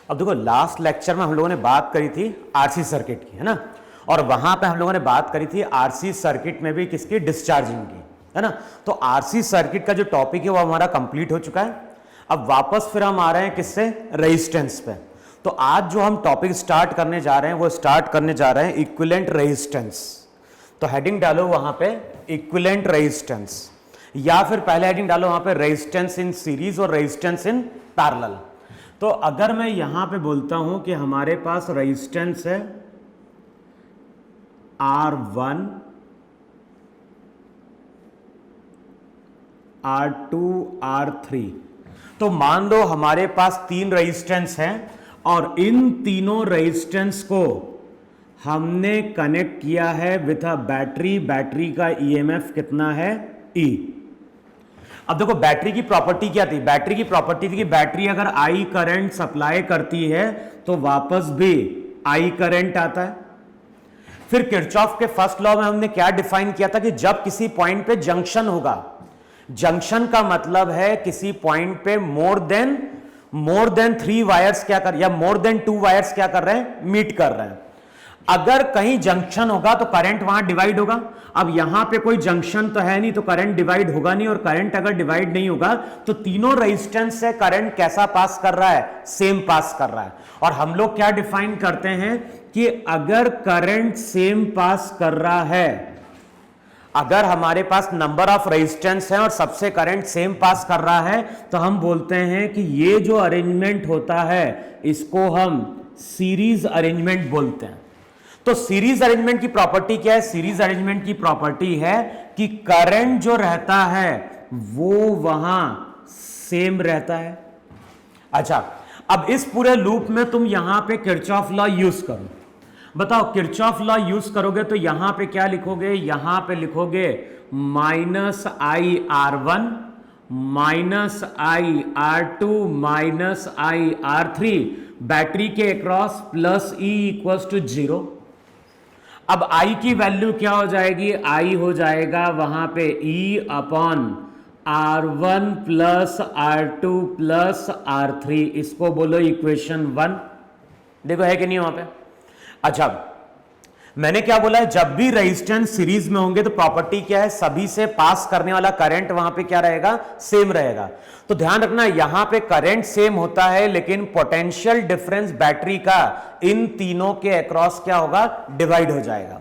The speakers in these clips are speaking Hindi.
अब देखो लास्ट लेक्चर में हम लोगों ने बात करी थी आरसी सर्किट की, है ना, और वहां पे हम लोगों ने बात करी थी आरसी सर्किट में भी किसकी, डिस्चार्जिंग की, है ना। तो आरसी सर्किट का जो टॉपिक है वो हमारा कंप्लीट हो चुका है। अब वापस फिर हम आ रहे हैं किससे, रेजिस्टेंस पे। तो आज जो हम टॉपिक स्टार्ट करने जा रहे हैं वो स्टार्ट करने जा रहे हैं इक्विवेलेंट रेजिस्टेंस। तो हेडिंग डालो वहां पे इक्विवेलेंट रेजिस्टेंस, या फिर पहले हेडिंग डालो वहां पे रेजिस्टेंस इन सीरीज और रेजिस्टेंस इन पैरेलल। तो अगर मैं यहां पे बोलता हूं कि हमारे पास रेजिस्टेंस है R1, R2, R3, तो मान लो हमारे पास तीन रेजिस्टेंस हैं और इन तीनों रेजिस्टेंस को हमने कनेक्ट किया है विथ अ बैटरी। बैटरी का ईएमएफ कितना है, E। अब देखो बैटरी की प्रॉपर्टी क्या थी, बैटरी की प्रॉपर्टी थी कि बैटरी अगर आई करंट सप्लाई करती है तो वापस भी आई करंट आता है। फिर किरचॉफ के फर्स्ट लॉ में हमने क्या डिफाइन किया था कि जब किसी पॉइंट पे जंक्शन होगा, जंक्शन का मतलब है किसी पॉइंट पे मोर देन 3 वायर्स क्या कर, या मोर देन 2 वायर्स क्या कर रहे हैं, मीट कर रहे हैं। अगर कहीं जंक्शन होगा तो करंट वहां डिवाइड होगा। अब यहां पे कोई जंक्शन तो है नहीं तो करंट डिवाइड होगा नहीं, और करंट अगर डिवाइड नहीं होगा तो तीनों रेजिस्टेंस से करंट कैसा पास कर रहा है, सेम पास कर रहा है। और हम लोग क्या डिफाइन करते हैं कि अगर करंट सेम पास कर रहा है, अगर हमारे पास नंबर ऑफ रेजिस्टेंस है और सबसे करंट सेम पास कर रहा है, तो हम बोलते हैं कि ये जो अरेंजमेंट होता है इसको हम सीरीज अरेंजमेंट बोलते हैं। तो सीरीज अरेंजमेंट की प्रॉपर्टी क्या है, सीरीज अरेंजमेंट की प्रॉपर्टी है कि करंट जो रहता है वो वहां सेम रहता है। अच्छा, अब इस पूरे लूप में तुम यहां पे किरचॉफ लॉ यूज करो। बताओ किरचॉफ लॉ यूज करोगे तो यहां पे क्या लिखोगे, यहां पे लिखोगे -IR1 -IR2 -IR3 बैटरी के across plus E equals to 0। अब I की वैल्यू क्या हो जाएगी, I हो जाएगा वहां पे E upon R1 plus R2 plus R3, इसको बोलो इक्वेशन 1। देखो है कि नहीं वहां पे। अच्छा, मैंने क्या बोला है, जब भी रेजिस्टेंस सीरीज में होंगे तो प्रॉपर्टी क्या है, सभी से पास करने वाला करंट वहां पे क्या रहेगा, सेम रहेगा। तो ध्यान रखना यहां पे करंट सेम होता है लेकिन पोटेंशियल डिफरेंस बैटरी का इन तीनों के अक्रॉस क्या होगा, डिवाइड हो जाएगा।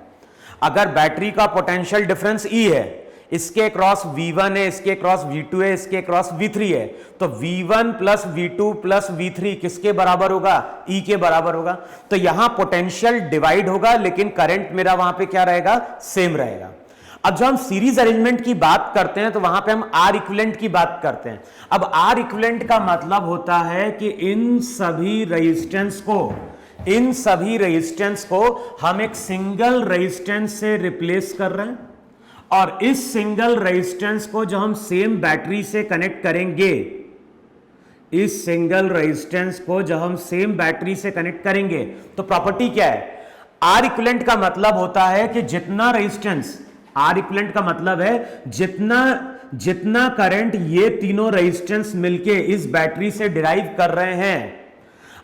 अगर बैटरी का पोटेंशियल डिफरेंस E है, इसके अक्रॉस V1 है, इसके अक्रॉस V2 है, इसके अक्रॉस V3 है, तो V1 plus V2 plus V3 किसके बराबर होगा, E के बराबर होगा। तो यहां पोटेंशियल डिवाइड होगा लेकिन करंट मेरा वहां पे क्या रहेगा, सेम रहेगा। अब जब हम सीरीज अरेंजमेंट की बात करते हैं तो वहां पे हम R इक्विवेलेंट की बात करते हैं। अब R इक्विवेलेंट का मतलब होता है कि इन सभी रेजिस्टेंस को हम एक सिंगल रेजिस्टेंस से रिप्लेस कर रहे हैं, और इस सिंगल रेजिस्टेंस को जो हम सेम बैटरी से कनेक्ट करेंगे, इस सिंगल रेजिस्टेंस को जो हम सेम बैटरी से कनेक्ट करेंगे तो प्रॉपर्टी क्या है, R इक्विवेलेंट का मतलब होता है कि जितना रेजिस्टेंस, R इक्विवेलेंट का मतलब है जितना करंट ये तीनों रेजिस्टेंस मिलके इस बैटरी से डिराइव कर रहे हैं,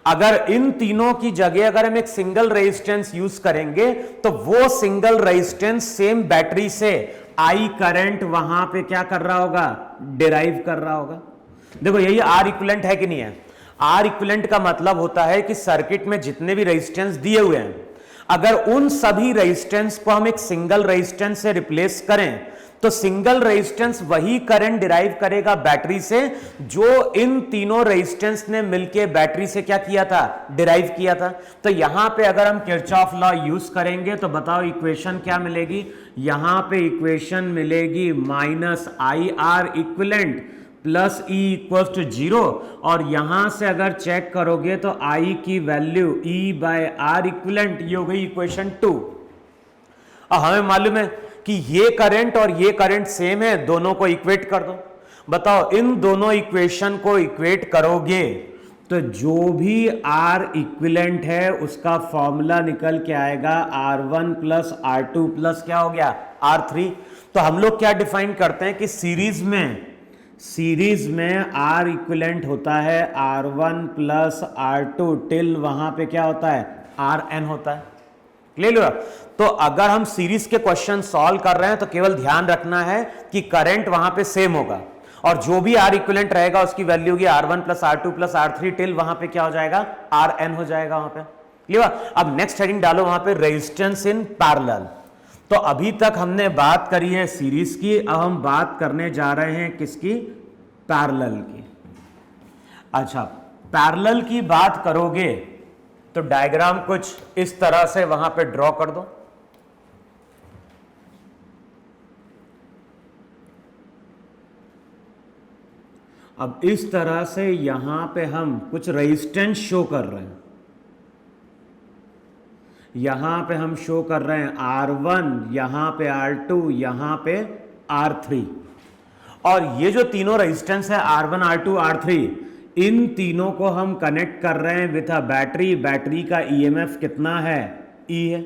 अगर इन तीनों की जगह अगर हम एक सिंगल रेजिस्टेंस यूज करेंगे तो वो सिंगल रेजिस्टेंस सेम बैटरी से आई करंट वहां पे क्या कर रहा होगा, डिराइव कर रहा होगा। देखो यही R इक्विवेलेंट है कि नहीं है। R इक्विवेलेंट का मतलब होता है कि सर्किट में जितने भी रेजिस्टेंस दिए हुए हैं, अगर उन सभी रेजिस्टेंस को हम एक सिंगल रेजिस्टेंस से रिप्लेस करें तो सिंगल रेजिस्टेंस वही करंट डिराइव करेगा बैटरी से जो इन तीनों रेजिस्टेंस ने मिलके बैटरी से क्या किया था, डिराइव किया था। तो यहां पे अगर हम किरचॉफ लॉ यूज करेंगे तो बताओ इक्वेशन क्या मिलेगी, यहां पे इक्वेशन मिलेगी -IR equivalent plus E equals to 0, और यहां से अगर चेक करोगे तो I की वैल्यू E बाय R इक्विवेलेंट, ये हो गई इक्वेशन 2। और हमें मालूम है कि ये करंट और ये करंट सेम है, दोनों को इक्वेट कर दो। बताओ इन दोनों इक्वेशन को इक्वेट करोगे तो जो भी R इक्विवेलेंट है उसका फॉर्मूला निकल के आएगा R1 प्लस R2 प्लस क्या हो गया, R3। तो हम लोग क्या डिफाइन करते हैं कि सीरीज सीरीज में आर इक्विवेलेंट होता है R1 प्लस R2 टिल वहां पे क्या होता है Rn होता है। क्लियर हुआ? तो अगर हम सीरीज के क्वेश्चन सॉल्व कर रहे हैं तो केवल ध्यान रखना है कि करंट वहां पे सेम होगा और जो भी आर इक्विवेलेंट रहेगा उसकी वैल्यू होगी R1 plus R2 plus R3 till वहां पे क्या हो जाएगा Rn हो जाएगा वहां पे। क्लियर? अब नेक्स्ट हेडिंग डालो वहां पे रेजिस्टेंस इन पैरेलल। तो अभी तक हमने बात करी है सीरीज की, अब हम बात करने जा रहे हैं किसकी? पैरेलल की। अच्छा, पैरेलल की बात करोगे तो डायग्राम कुछ इस तरह से वहां पे ड्रॉ कर दो। अब इस तरह से यहां पे हम कुछ रेजिस्टेंस शो कर रहे हैं। यहां पे हम शो कर रहे हैं R1, यहां पे R2, यहां पे R3। और ये जो तीनों रेजिस्टेंस है R1, R2, R3, इन तीनों को हम कनेक्ट कर रहे हैं विथ अ बैटरी। बैटरी का EMF कितना है? E है।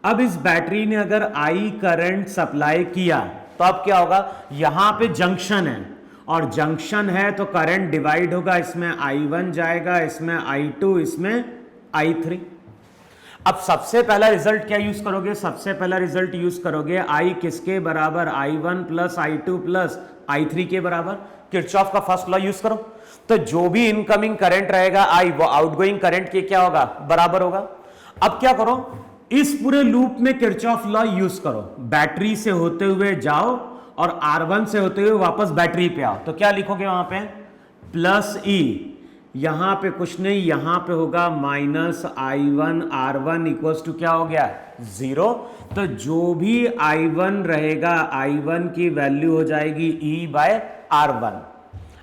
अब इस बैटरी ने अगर I करंट सप्लाई किया तो अब क्या होगा? यहां पे जंक्शन है और जंक्शन है तो करंट डिवाइड होगा, इसमें I1 जाएगा, इसमें I2, इसमें I3। अब सबसे पहला रिजल्ट क्या यूज करोगे? सबसे पहला रिजल्ट यूज करोगे I किसके बराबर? I1 plus I2 plus I3 के बराबर। किरचॉफ का फर्स्ट लॉ यूज करो। तो जो भी इनकमिंग करंट रहेगा I, वो आउटगोइंग करंट के क्या होगा? बराबर होगा। अब क्या करो? इस पूरे लूप में किरचॉफ लॉ यूज करो। बैटरी से होते हुए जाओ और R1 से होते हुए वापस बैटरी पे आओ। तो क्या लिखोगे वहां पे? प्लस E, यहां पे कुछ नहीं, यहां पे होगा minus I1 R1 equals to क्या हो गया? 0। तो जो भी I1 रहेगा, I1 की वैल्यू हो जाएगी E बाय R1।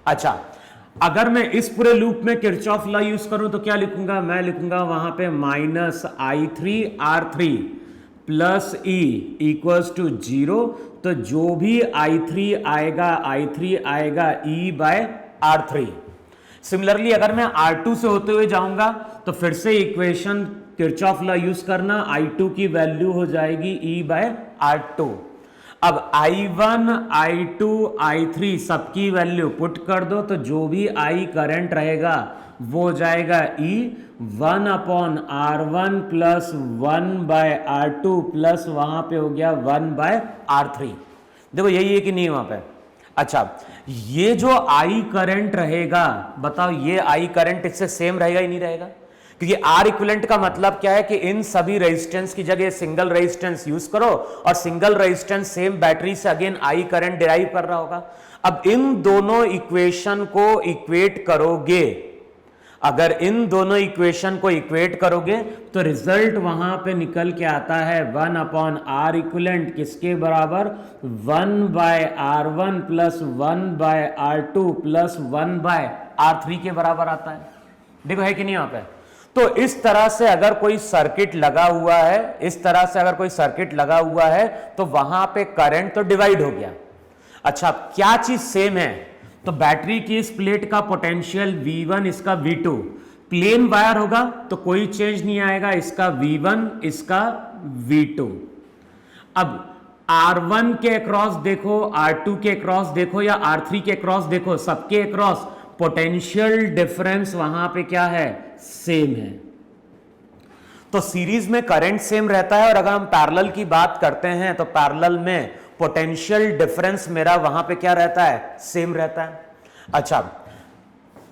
अच्छा, अगर मैं इस पूरे लूप में किरचॉफ लॉ यूज करूं तो क्या लिखूंगा? मैं लिखूंगा वहां पे minus I3 R3 plus E equals to 0। तो जो भी I3 आएगा E बाय R3। सिमिलरली अगर मैं R2 से होते हुए जाऊंगा तो फिर से इक्वेशन किरचॉफ लॉ यूज करना, I2 की वैल्यू हो जाएगी E बाय R2। अब I1, I2, I3 सबकी वैल्यू पुट कर दो तो जो भी I करंट रहेगा वो हो जाएगा E 1 upon R1 plus 1 by R2 plus वहां पे हो गया 1 बाय R3। देखो यही है कि नहीं वहां पे? अच्छा, ये जो I करंट रहेगा, बताओ ये I करंट इससे सेम रहेगा ही नहीं रहेगा? क्योंकि R इक्विवेलेंट का मतलब क्या है कि इन सभी रेजिस्टेंस की जगह सिंगल रेजिस्टेंस यूज करो और सिंगल रेजिस्टेंस सेम बैटरी से अगेन I करंट डिराइव कर रहा होगा। अब इन दोनों इक्वेशन को इक्वेट करोगे, अगर इन दोनों इक्वेशन को इक्वेट करोगे तो रिजल्ट वहां पे निकल के आता है 1 अपॉन R इक्विवेलेंट किसके बराबर? 1 by R1 plus 1 by R2 plus 1 by R3 के बराबर आता है। देखो है कि नहीं वहां पे? तो इस तरह से अगर कोई सर्किट लगा हुआ है, इस तरह से अगर कोई सर्किट लगा हुआ है तो वहां पे करंट तो डिवाइड हो गया। अच्छा, क्या चीज सेम है? तो बैटरी की इस प्लेट का पोटेंशियल V1, इसका V2। प्लेन वायर होगा तो कोई चेंज नहीं आएगा, इसका V1, इसका V2। अब R1 के अक्रॉस देखो, R2 के अक्रॉस देखो या R3 के अक्रॉस देखो, सबके अक्रॉस पोटेंशियल डिफरेंस वहां पे क्या है? सेम है। तो सीरीज में करंट सेम रहता है और अगर हम पैरेलल की बात करते हैं तो पैरेलल में पोटेंशियल डिफरेंस मेरा वहां पे क्या रहता है? सेम रहता है। अच्छा,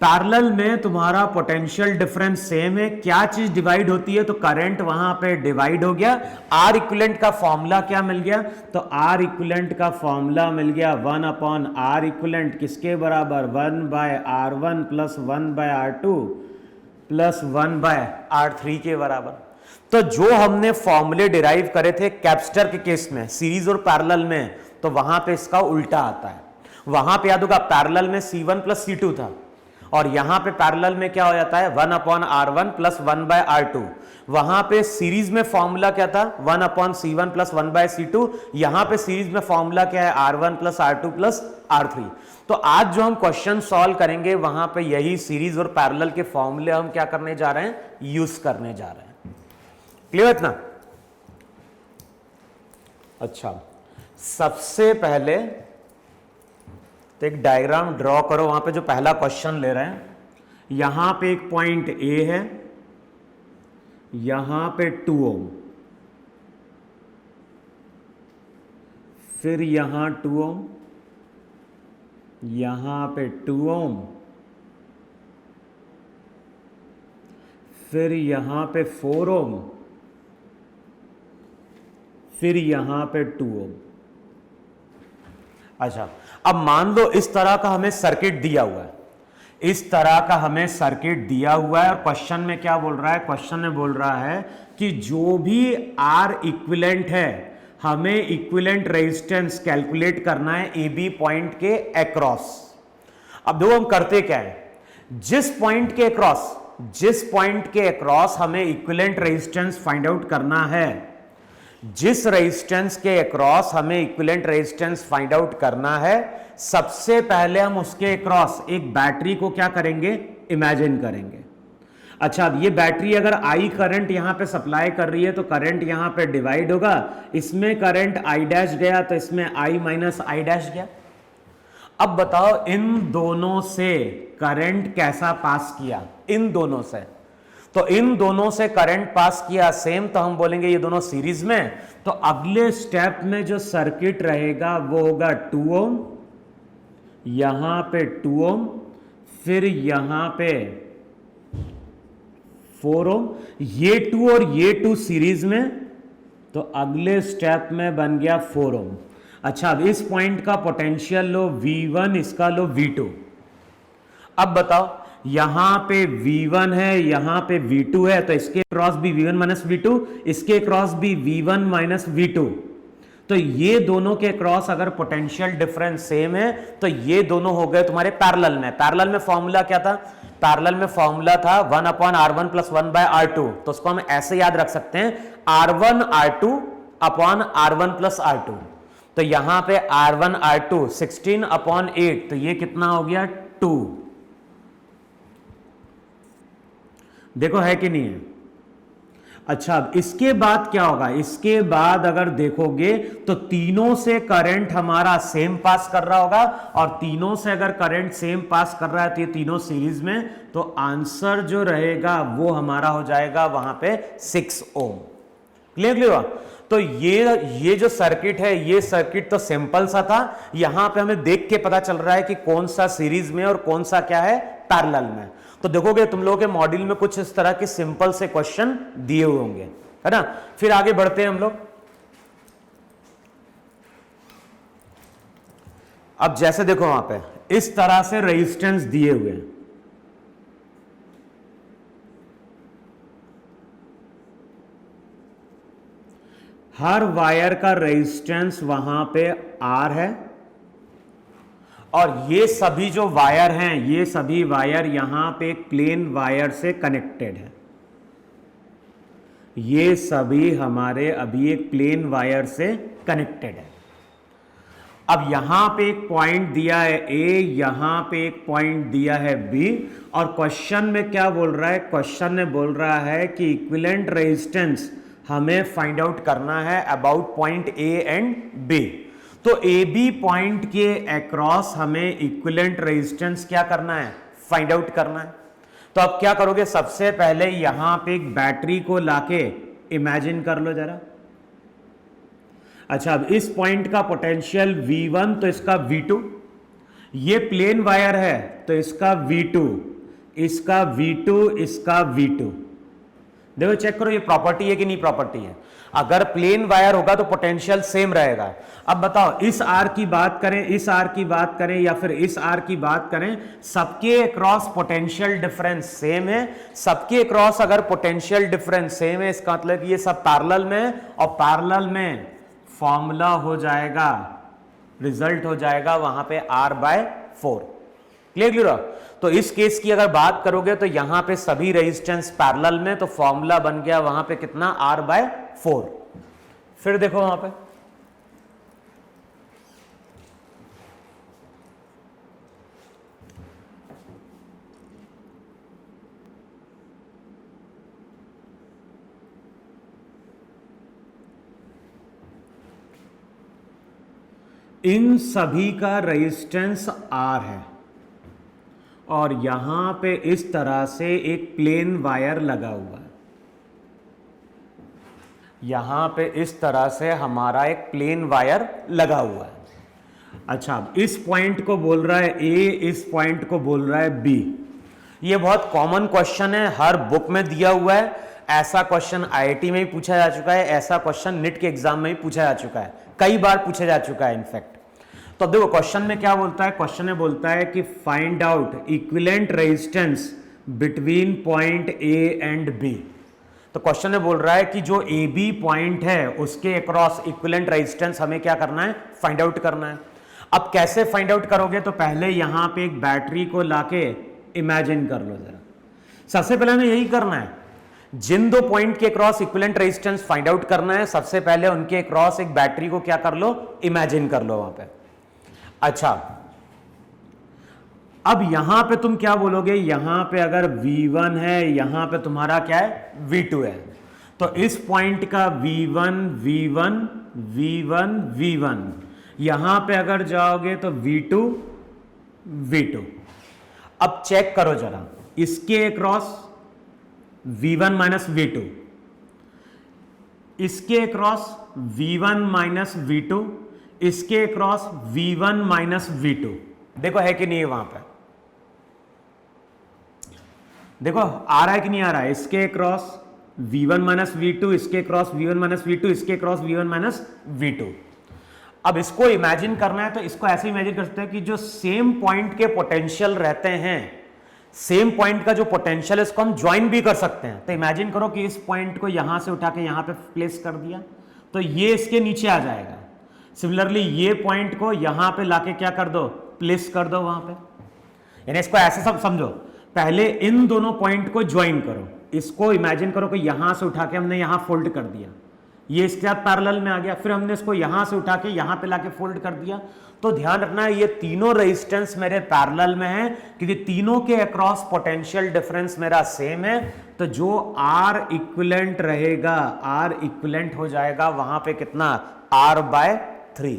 पैरेलल में तुम्हारा पोटेंशियल डिफरेंस सेम है, क्या चीज डिवाइड होती है? तो करंट वहां पे डिवाइड हो गया। आर इक्विवेलेंट का फॉर्मूला क्या मिल गया? तो आर इक्विवेलेंट का फॉर्मूला मिल गया 1 अपॉन आर इक्विवेलेंट किसके बराबर? 1 by R1 plus 1 by R2 plus 1 by R3 के बराबर। तो जो हमने फॉर्मूले डिराइव करे थे कैपेसिटर के केस में, सीरीज और पैरेलल में, तो वहां पे इसका उल्टा आता है। वहां पे याद होगा पैरेलल में C1 प्लस C2 था और यहां पे पैरेलल में क्या हो जाता है? 1 upon R1 plus 1 by R2। वहां पे सीरीज में फॉर्मूला क्या था? 1 upon C1 plus 1 bye C2। यहां पे सीरीज में फॉर्मूला क्या है? R1 plus R2 plus R3। तो आज जो हम क्वेश्चन सॉल्व करेंगे वहां पे यही सीरीज और पैरेलल के फॉर्मूले हम क्या करने जा रहे हैं? यूज करने जा रहे हैं। क्लियर है इतना? अच्छा, सबसे पहले तो एक डायग्राम ड्रॉ करो, वहां पे जो पहला क्वेश्चन ले रहे हैं, यहां पे एक पॉइंट ए है, यहां पे 2 ओम, फिर यहां 2 ओम, यहां पे 2 ओम, फिर यहां पे 4 ओम, फिर यहां पे 2 ओम। अच्छा, अब मान लो इस तरह का हमें सर्किट दिया हुआ है, इस तरह का हमें सर्किट दिया हुआ है, और क्वेश्चन में क्या बोल रहा है, क्वेश्चन में बोल रहा है कि जो भी आर इक्विवेलेंट है, हमें इक्विवेलेंट रेजिस्टेंस कैलकुलेट करना है ए बी पॉइंट के अक्रॉस। अब देखो हम करते क्या है, जिस पॉइंट के अक्रॉस हमें इक्विवेलेंट रेजिस्टेंस फाइंड आउट करना है, जिस रेजिस्टेंस के अक्रॉस हमें इक्विवेलेंट रेजिस्टेंस फाइंड आउट करना है, सबसे पहले हम उसके अक्रॉस एक बैटरी को क्या करेंगे, इमेजिन करेंगे। अच्छा, अब ये बैटरी अगर आई करंट यहां पे सप्लाई कर रही है तो करंट यहां पे डिवाइड होगा, इसमें करंट आई डैश गया तो इसमें आई माइनस आई डैश गया। अब बताओ इन दोनों से करंट कैसा पास किया, इन दोनों से, तो इन दोनों से करंट पास किया सेम, तो हम बोलेंगे ये दोनों सीरीज में, तो अगले स्टेप में जो सर्किट रहेगा वो होगा 2 ओम, यहां पे 2 ओम, फिर यहां पे 4 ओम, ये 2 और ये 2 सीरीज में, तो अगले स्टेप में बन गया 4 ओम। अच्छा, अब इस पॉइंट का पोटेंशियल लो V1, इसका लो V2। अब बताओ यहां पे V1 है, यहां पे V2 है, तो इसके क्रॉस भी V1 माइनस V2, इसके क्रॉस भी V1 माइनस V2, तो ये दोनों के क्रॉस अगर पोटेंशियल डिफरेंस सेम है तो ये दोनों हो गए तुम्हारे पैरेलल में। पैरेलल में फॉर्मूला क्या था, पैरेलल में फॉर्मूला था 1/R1 + 1/R2, तो उसको हम ऐसे याद रख सकते हैं R1 R2 upon R1 + R2। तो यहां पे R1 R2 16/8, तो ये कितना हो गया 2। देखो है कि नहीं है। अच्छा, अब इसके बाद क्या होगा, इसके बाद अगर देखोगे तो तीनों से करंट हमारा सेम पास कर रहा होगा, और तीनों से अगर करंट सेम पास कर रहा है तो ये तीनों सीरीज में, तो आंसर जो रहेगा वो हमारा हो जाएगा वहां पे 6 ओम। क्लियर हुआ। तो ये जो सर्किट है, ये सर्किट तो सिंपल सा था, यहां पे हमें देख के पता चल रहा है कि कौन सा सीरीज में और कौन सा क्या है पैरेलल में। तो देखोगे तुम लोगों के मॉड्यूल में कुछ इस तरह के सिंपल से क्वेश्चन दिए हुए होंगे, है ना। फिर आगे बढ़ते हैं हम लोग। अब जैसे देखो वहां पे इस तरह से रेजिस्टेंस दिए हुए हैं, हर वायर का रेजिस्टेंस वहां पे R है, और ये सभी जो वायर हैं, ये सभी वायर यहां पे प्लेन वायर से कनेक्टेड है, ये सभी हमारे अभी एक प्लेन वायर से कनेक्टेड है। अब यहां पे एक पॉइंट दिया है A, यहां पे एक पॉइंट दिया है B, और क्वेश्चन में क्या बोल रहा है, क्वेश्चन में बोल रहा है कि इक्विवेलेंट रेजिस्टेंस हमें फाइंड आउट करना है about point A and B। तो ए बी पॉइंट के अक्रॉस हमें इक्विवेलेंट रेजिस्टेंस क्या करना है, फाइंड आउट करना है। तो अब क्या करोगे, सबसे पहले यहां पे एक बैटरी को लाके इमेजिन कर लो जरा। अच्छा, अब इस पॉइंट का पोटेंशियल V1, तो इसका V2, ये प्लेन वायर है तो इसका V2, इसका V2, इसका V2। देखो चेक करो ये प्रॉपर्टी है कि नहीं प्रॉपर्टी है। अगर प्लेन वायर होगा तो पोटेंशियल सेम रहेगा। अब बताओ इस आर की बात करें, इस आर की बात करें, या फिर इस आर की बात करें, सबके अक्रॉस पोटेंशियल डिफरेंस सेम है। सबके अक्रॉस अगर पोटेंशियल डिफरेंस सेम है, इसका मतलब ये सब पैरेलल में, और पैरेलल में फॉर्मूला हो जाएगा, रिजल्ट हो जाएगा वहां पे R/4। क्लियर। तो इस केस की अगर बात करोगे तो यहां पे सभी रेजिस्टेंस पैरेलल में, तो फॉर्मूला बन गया वहां पे कितना, R/4। फिर देखो वहां पे इन सभी का रेजिस्टेंस R है और यहां पे इस तरह से एक प्लेन वायर लगा हुआ है। यहां पे इस तरह से हमारा एक प्लेन वायर लगा हुआ है। अच्छा, इस पॉइंट को बोल रहा है A, इस पॉइंट को बोल रहा है B। ये बहुत कॉमन क्वेश्चन है, हर बुक में दिया हुआ है। ऐसा क्वेश्चन आईआईटी में भी पूछा जा चुका है, ऐसा क्वेश्चन नीट के एग्जाम में भी पूछा जा चुका है, कई बार पूछा जा चुका है इनफैक्ट। तो अब देखो क्वेश्चन में क्या बोलता है, क्वेश्चन में बोलता है कि find out equivalent resistance between point A and B. तो क्वेश्चन में बोल रहा है कि जो ए बी पॉइंट है उसके अक्रॉस इक्विवेलेंट रेजिस्टेंस हमें क्या करना है, फाइंड आउट करना है। अब कैसे फाइंड आउट करोगे, तो पहले यहां पे एक बैटरी को लाके इमेजिन कर लो जरा। सबसे पहले हमें यही करना है, जिन दो पॉइंट के cross equivalent resistance find out करना है, सबसे पहले उनके क्रॉस एक बैटरी को क्या कर लो, इमेजिन कर लो वहां पे। अच्छा, अब यहां पे तुम क्या बोलोगे, यहां पे अगर V1 है, यहां पे तुम्हारा क्या है, V2 है। तो इस पॉइंट का V1 V1 V1 V1, यहां पे अगर जाओगे तो V2 V2। अब चेक करो जरा, इसके क्रॉस V1 माइनस V2, इसके क्रॉस V1 माइनस V2, इसके क्रॉस V1 माइनस V2। देखो है कि नहीं है वहां पे, देखो आ रहा है कि नहीं आ रहा है। इसके क्रॉस V1 माइनस V2, इसके क्रॉस V1 माइनस V2, इसके क्रॉस V1 माइनस V2। अब इसको इमेजिन करना है तो इसको ऐसे इमेजिन कर सकते हैं कि जो सेम पॉइंट के पोटेंशियल रहते हैं, सेम पॉइंट का जो पोटेंशियल है इसको हम ज्वाइन भी कर सकते हैं। तो इमेजिन करो कि इस पॉइंट को यहां से उठा के यहां पे प्लेस कर दिया तो ये इसके नीचे आ जाएगा। सिमिलरली ये पॉइंट को यहां पे लाके क्या कर दो, प्लेस कर दो वहां पे। यानी इसको ऐसे सब समझो, पहले इन दोनों पॉइंट को ज्वाइन करो, इसको इमेजिन करो कि यहां से उठा के हमने यहां फोल्ड कर दिया, ये इसके साथ पैरेलल में आ गया, फिर हमने इसको यहां से उठा के यहां पे लाके फोल्ड कर दिया। तो ध्यान रखना है ये तीनों रेजिस्टेंस मेरे पैरेलल में है, क्योंकि तीनों के अक्रॉस पोटेंशियल डिफरेंस मेरा सेम है। तो जो R इक्विवेलेंट रहेगा, R इक्विवेलेंट हो जाएगा वहां पे कितना, R/3।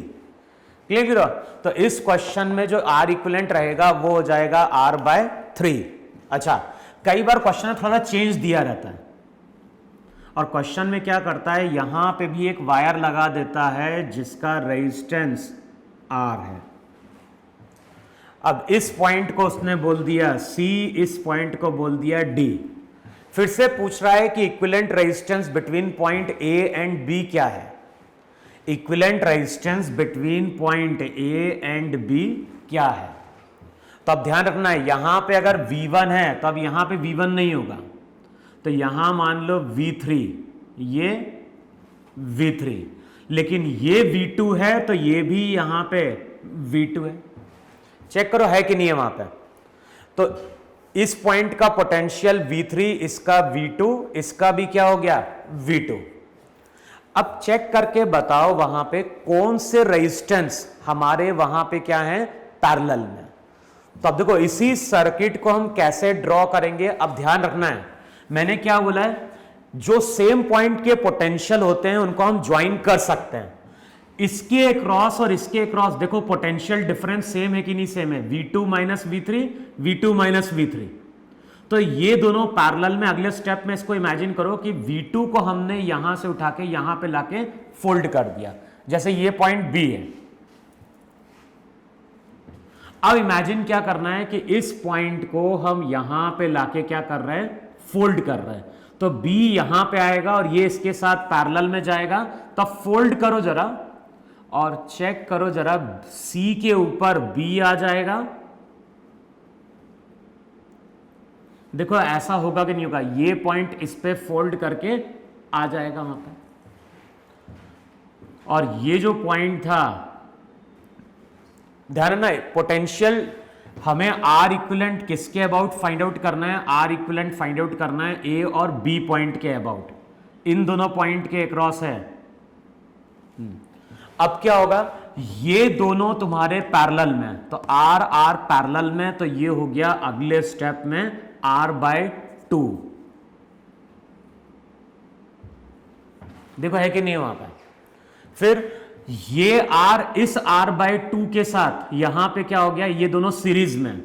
क्लियर? तो इस क्वेश्चन में जो R इक्विवेलेंट रहेगा वो हो जाएगा R/3। अच्छा, कई बार क्वेश्चन में थोड़ा चेंज दिया रहता है और क्वेश्चन में क्या करता है, यहां पे भी एक वायर लगा देता है जिसका रेजिस्टेंस R है। अब इस पॉइंट को उसने बोल दिया C, इस पॉइंट को बोल दिया D। फिर से पूछ रहा है कि equivalent resistance between point A and B क्या है। Equivalent resistance between point A and B क्या है। तो अब ध्यान रखना है, यहां पे अगर V1 है तो अब यहां पे V1 नहीं होगा, तो यहां मान लो V3, ये V3, लेकिन ये V2 है तो ये भी यहां पे V2 है। चेक करो है कि नहीं है वहां पे। तो इस पॉइंट का पोटेंशियल V3, इसका V2, इसका भी क्या हो गया, V2। अब चेक करके बताओ वहां पे कौन से रेजिस्टेंस हमारे वहां पे क्या है, पैरेलल में। तो अब देखो इसी सर्किट को हम कैसे ड्रॉ करेंगे। अब ध्यान रखना है, मैंने क्या बोला है, जो सेम पॉइंट के पोटेंशियल होते हैं उनको हम ज्वाइन कर सकते हैं। इसके क्रॉस और इसके क्रॉस देखो पोटेंशियल डिफरेंस सेम है कि नहीं सेम है, V2 minus V3, V2 minus V3। तो ये दोनों पैरेलल में। अगले स्टेप में इसको इमेजिन करो कि V2 को हमने यहां से उठा के यहां पे लाके फोल्ड कर दिया, जैसे ये पॉइंट B है। अब इमेजिन क्या करना है कि इस पॉइंट को हम यहां पे लाके क्या कर रहे हैं, फोल्ड कर रहे हैं। तो B यहां पे आएगा और ये इसके साथ पैरेलल में जाएगा। तब फोल्ड करो जरा और चेक करो जरा, C के ऊपर B आ जाएगा। देखो ऐसा होगा कि नहीं होगा, ये पॉइंट इस पे फोल्ड करके आ जाएगा वहां पे, और ये जो पॉइंट था, ध्यान रखना पोटेंशियल हमें R इक्विवेलेंट किसके अबाउट फाइंड आउट करना है, R इक्विवेलेंट फाइंड आउट करना है A और B पॉइंट के अबाउट, इन दोनों पॉइंट के अक्रॉस है। अब क्या होगा, ये दोनों तुम्हारे पैरेलल में, तो R पैरेलल में, तो ये हो गया अगले स्टेप में R/2। देखो है कि नहीं वहां पर। फिर ये R इस R/2 के साथ यहां पे क्या हो गया, ये दोनों सीरीज में।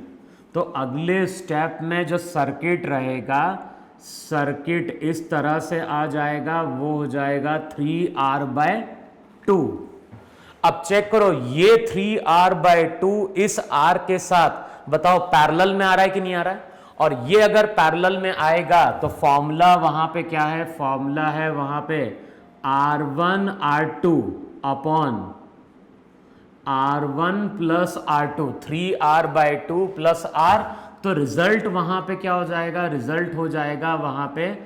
तो अगले स्टेप में जो सर्किट रहेगा, सर्किट इस तरह से आ जाएगा, वो हो जाएगा 3R/2। अब चेक करो, ये 3R/2 इस R के साथ बताओ पैरेलल में आ रहा है कि नहीं आ रहा है? और ये अगर पैरेलल में आएगा तो फॉर्मूला वहां पे क्या है, फॉर्मूला है वहां पे R1 R2 upon R1 plus R2, 3R/2 plus R। तो रिजल्ट वहां पे क्या हो जाएगा, रिजल्ट हो जाएगा वहां पे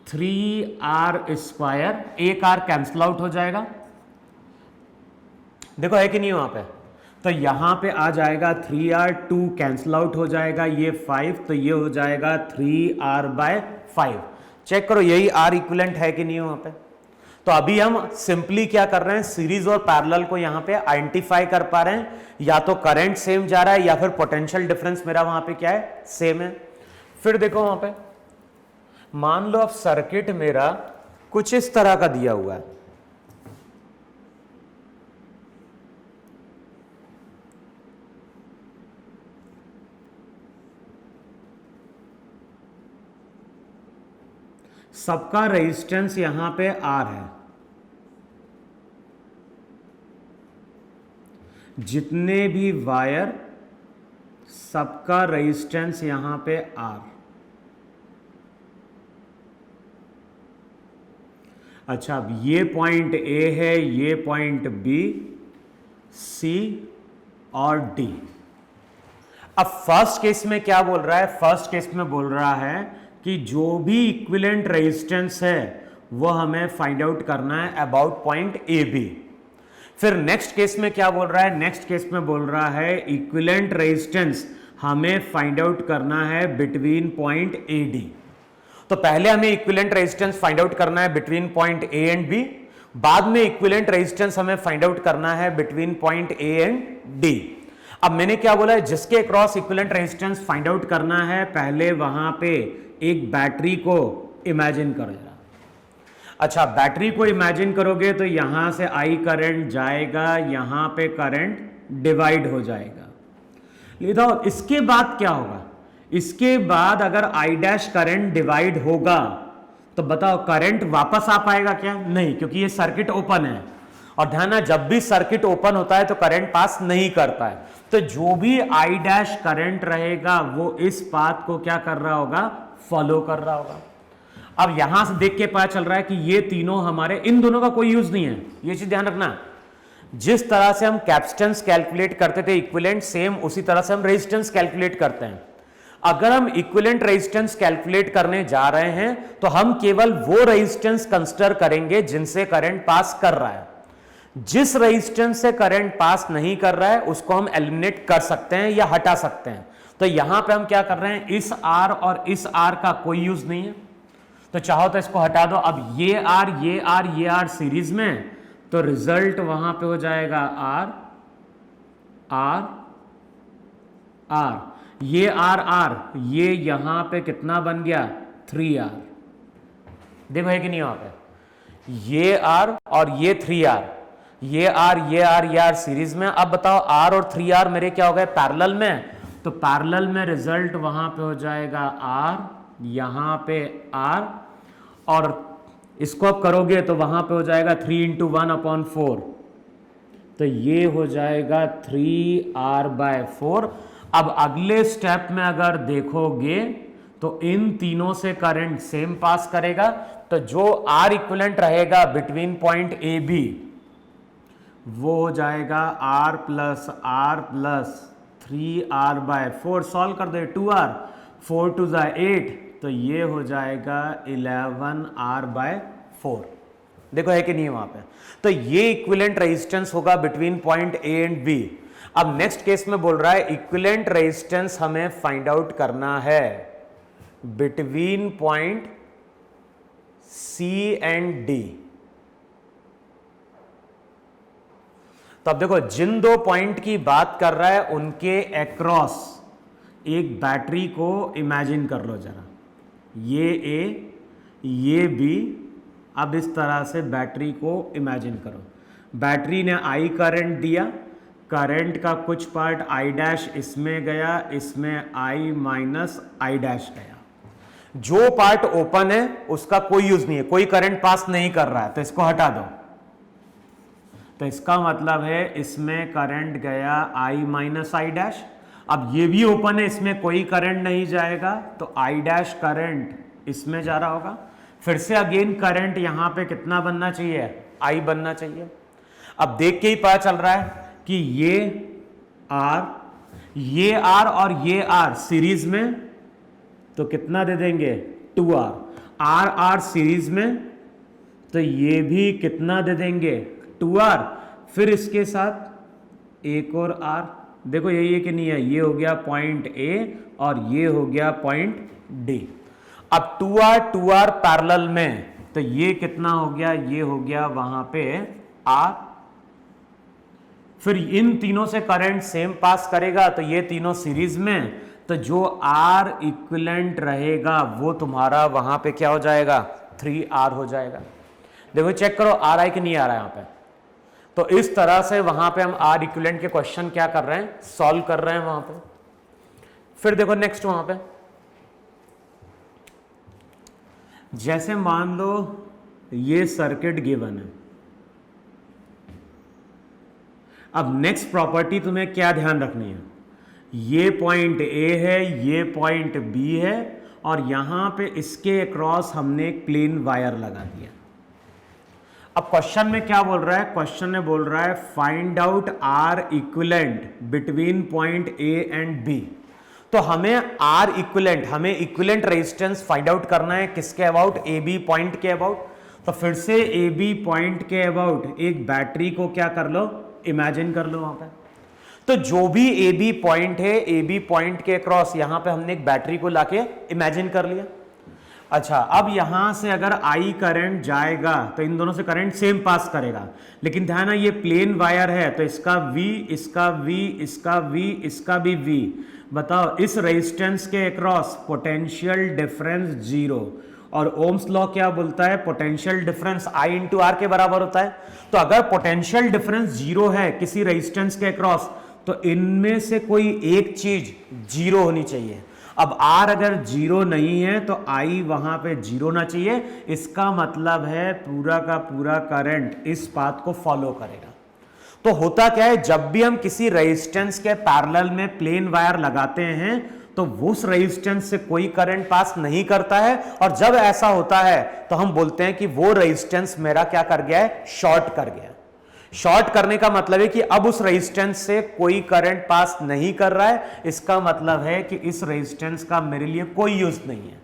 3R²। एक R कैंसल आउट हो जाएगा, देखो है कि नहीं वहां पे? तो यहां पे आ जाएगा 3R, 2 कैंसल आउट हो जाएगा, ये 5, तो ये हो जाएगा 3R/5। चेक करो यही R इक्विवेलेंट है कि नहीं वहां पे? तो अभी हम सिंपली क्या कर रहे हैं, सीरीज और पैरेलल को यहां पे आइडेंटिफाई कर पा रहे हैं। या तो करंट सेम जा रहा है या फिर पोटेंशियल डिफरेंस मेरा वहां पे क्या है, सेम है। फिर देखो वहां पे मान लो अब सर्किट मेरा कुछ इस तरह का दिया हुआ है, सबका रेजिस्टेंस यहां पे R है, जितने भी वायर सबका रेजिस्टेंस यहां पे R। अच्छा, अब ये पॉइंट A है, ये पॉइंट B, C और D। अब फर्स्ट केस में क्या बोल रहा है, फर्स्ट केस में बोल रहा है कि जो भी इक्विवेलेंट रेजिस्टेंस है वो हमें फाइंड आउट करना है अबाउट पॉइंट ए बी। फिर नेक्स्ट केस में क्या बोल रहा है, नेक्स्ट केस में बोल रहा है इक्विवेलेंट रेजिस्टेंस हमें फाइंड आउट करना है बिटवीन पॉइंट ए डी। तो पहले हमें इक्विवेलेंट रेजिस्टेंस फाइंड आउट करना है between point A and B, बाद में इक्विवेलेंट रेजिस्टेंस हमें फाइंड आउट करना है between point A and D. अब मैंने क्या बोला है, जिसके across equivalent resistance find out करना है, पहले वहां पे एक बैटरी को इमेजिन करो जरा। अच्छा, बैटरी को इमेजिन करोगे तो यहां से आई करंट जाएगा, यहां पे करंट डिवाइड हो जाएगा। लिखो इसके बाद क्या होगा, इसके बाद अगर आई डैश करंट डिवाइड होगा तो बताओ करंट वापस आ पाएगा क्या? नहीं, क्योंकि ये सर्किट ओपन है। और ध्यान है, जब भी सर्किट ओपन होता है तो करंट पास नहीं करता है। तो जो भी आई डैश करंट रहेगा वो इस पाथ को क्या कर रहा होगा, फॉलो कर रहा होगा। अब यहां से देख के पता चल रहा है कि ये तीनों हमारे, इन दोनों का कोई यूज नहीं है, ये चीज ध्यान रखना। जिस तरह से हम कैपेसिटेंस कैलकुलेट करते थे इक्विवेलेंट, सेम उसी तरह से हम रेजिस्टेंस कैलकुलेट करते हैं। अगर हम इक्विवेलेंट रेजिस्टेंस कैलकुलेट करने जा रहे हैं तो हम केवल वो रेजिस्टेंस कंसीडर करेंगे जिनसे करंट पास कर रहा है। जिस रेजिस्टेंस से करंट पास नहीं कर रहा है उसको हम एलिमिनेट कर सकते हैं या हटा सकते हैं। तो यहां पे हम क्या कर रहे हैं, इस R और इस R का कोई यूज नहीं है, तो चाहो तो इसको हटा दो। अब ये R, ये R, ये R सीरीज में, तो रिजल्ट वहां पे हो जाएगा R R R, ये R R, ये यहां पे कितना बन गया 3R। देखो है कि नहीं वहां पे, ये R और ये 3R, ये R, ये R, ये R सीरीज में। अब बताओ R और 3R मेरे क्या हो गए, पैरेलल में। तो पैरेलल में रिजल्ट वहां पे हो जाएगा R, यहां पे R, और इसको आप करोगे तो वहां पे हो जाएगा 3 × 1/4, तो ये हो जाएगा 3R/4। अब अगले स्टेप में अगर देखोगे तो इन तीनों से करंट सेम पास करेगा, तो जो R इक्विवेलेंट रहेगा बिटवीन पॉइंट ए बी वो हो जाएगा R प्लस 3R/4। सॉल्व कर दे, 2R, 4 2 8, तो ये हो जाएगा 11R/4। देखो है कि नहीं वहां पे। तो ये इक्विवेलेंट रेजिस्टेंस होगा between point A and B. अब नेक्स्ट केस में बोल रहा है इक्विवेलेंट रेजिस्टेंस हमें फाइंड आउट करना है between point C and D. तो अब देखो, जिन दो पॉइंट की बात कर रहा है उनके अक्रॉस एक बैटरी को इमेजिन कर लो जरा, ये ए, ये बी। अब इस तरह से बैटरी को इमेजिन करो। बैटरी ने आई करंट दिया, करंट का कुछ पार्ट आई डैश इसमें गया, इसमें आई माइनस आई डैश गया। जो पार्ट ओपन है उसका कोई यूज नहीं है, कोई करंट पास नहीं कर रहा है, तो इसको हटा दो। तो इसका मतलब है इसमें करंट गया आई माइनस आई डैश। अब ये भी ओपन है, इसमें कोई करंट नहीं जाएगा, तो आई डैश करंट इसमें जा रहा होगा। फिर से अगेन करंट यहां पे कितना बनना चाहिए, आई बनना चाहिए। अब देख के ही पता चल रहा है कि ये आर और ये आर सीरीज में, तो कितना दे देंगे 2R। आर आर सीरीज में, तो ये भी कितना दे देंगे 2R। फिर इसके साथ एक और R, देखो यही है कि नहीं है, ये हो गया पॉइंट A और ये हो गया पॉइंट D। अब 2R पैरेलल में, तो ये कितना हो गया, ये हो गया वहां पे R। फिर इन तीनों से करंट सेम पास करेगा, तो ये तीनों सीरीज में, तो जो R इक्विवेलेंट रहेगा वो तुम्हारा वहां पे क्या हो जाएगा 3R हो जाएगा। देखो चेक करो आ रहा है कि नहीं आ रहा है यहां पे। तो इस तरह से वहां पे हम R इक्विवेलेंट के क्वेश्चन क्या कर रहे हैं, सॉल्व कर रहे हैं वहां पे। फिर देखो नेक्स्ट वहां पे, जैसे मान लो ये सर्किट गिवन है। अब नेक्स्ट प्रॉपर्टी तुम्हें क्या ध्यान रखनी है, ये पॉइंट A है, ये पॉइंट B है, और यहां पे इसके अक्रॉस हमने एक प्लेन वायर लगा दिया। अब क्वेश्चन में क्या बोल रहा है, क्वेश्चन में बोल रहा है find out R equivalent between point A and B। तो हमें R इक्विवेलेंट, हमें इक्विवेलेंट रेजिस्टेंस फाइंड आउट करना है, किसके अबाउट, AB पॉइंट के अबाउट। तो फिर से AB पॉइंट के अबाउट एक बैटरी को क्या कर लो, इमेजिन कर लो वहां पे। तो जो भी AB पॉइंट है, AB पॉइंट के अक्रॉस यहां पे हमने एक बैटरी को लाके इमेजिन कर लिया। अच्छा, अब यहां से अगर I करंट जाएगा तो इन दोनों से करंट सेम पास करेगा, लेकिन ध्यान है ये प्लेन वायर है, तो इसका V, इसका V, इसका V, इसका भी V। बताओ इस रेजिस्टेंस के अक्रॉस पोटेंशियल डिफरेंस 0, और ओम्स लॉ क्या बोलता है, potential difference I into R के बराबर होता है। तो अगर पोटेंशियल डिफरेंस 0 है किसी रेजिस्टेंस के अक्रॉस, तो इनमें से कोई एक चीज 0 होनी चाहिए। अब R अगर 0 नहीं है तो I वहां पे 0 होना चाहिए। इसका मतलब है पूरा का पूरा करंट इस पाथ को फॉलो करेगा। तो होता क्या है, जब भी हम किसी रेजिस्टेंस के पैरेलल में प्लेन वायर लगाते हैं तो उस रेजिस्टेंस से कोई करंट पास नहीं करता है, और जब ऐसा होता है तो हम बोलते हैं कि वो रेजिस्टेंस मेरा क्या कर गया है, शॉर्ट कर गया। शॉर्ट करने का मतलब है कि अब उस रेजिस्टेंस से कोई करंट पास नहीं कर रहा है। इसका मतलब है कि इस रेजिस्टेंस का मेरे लिए कोई यूज नहीं है।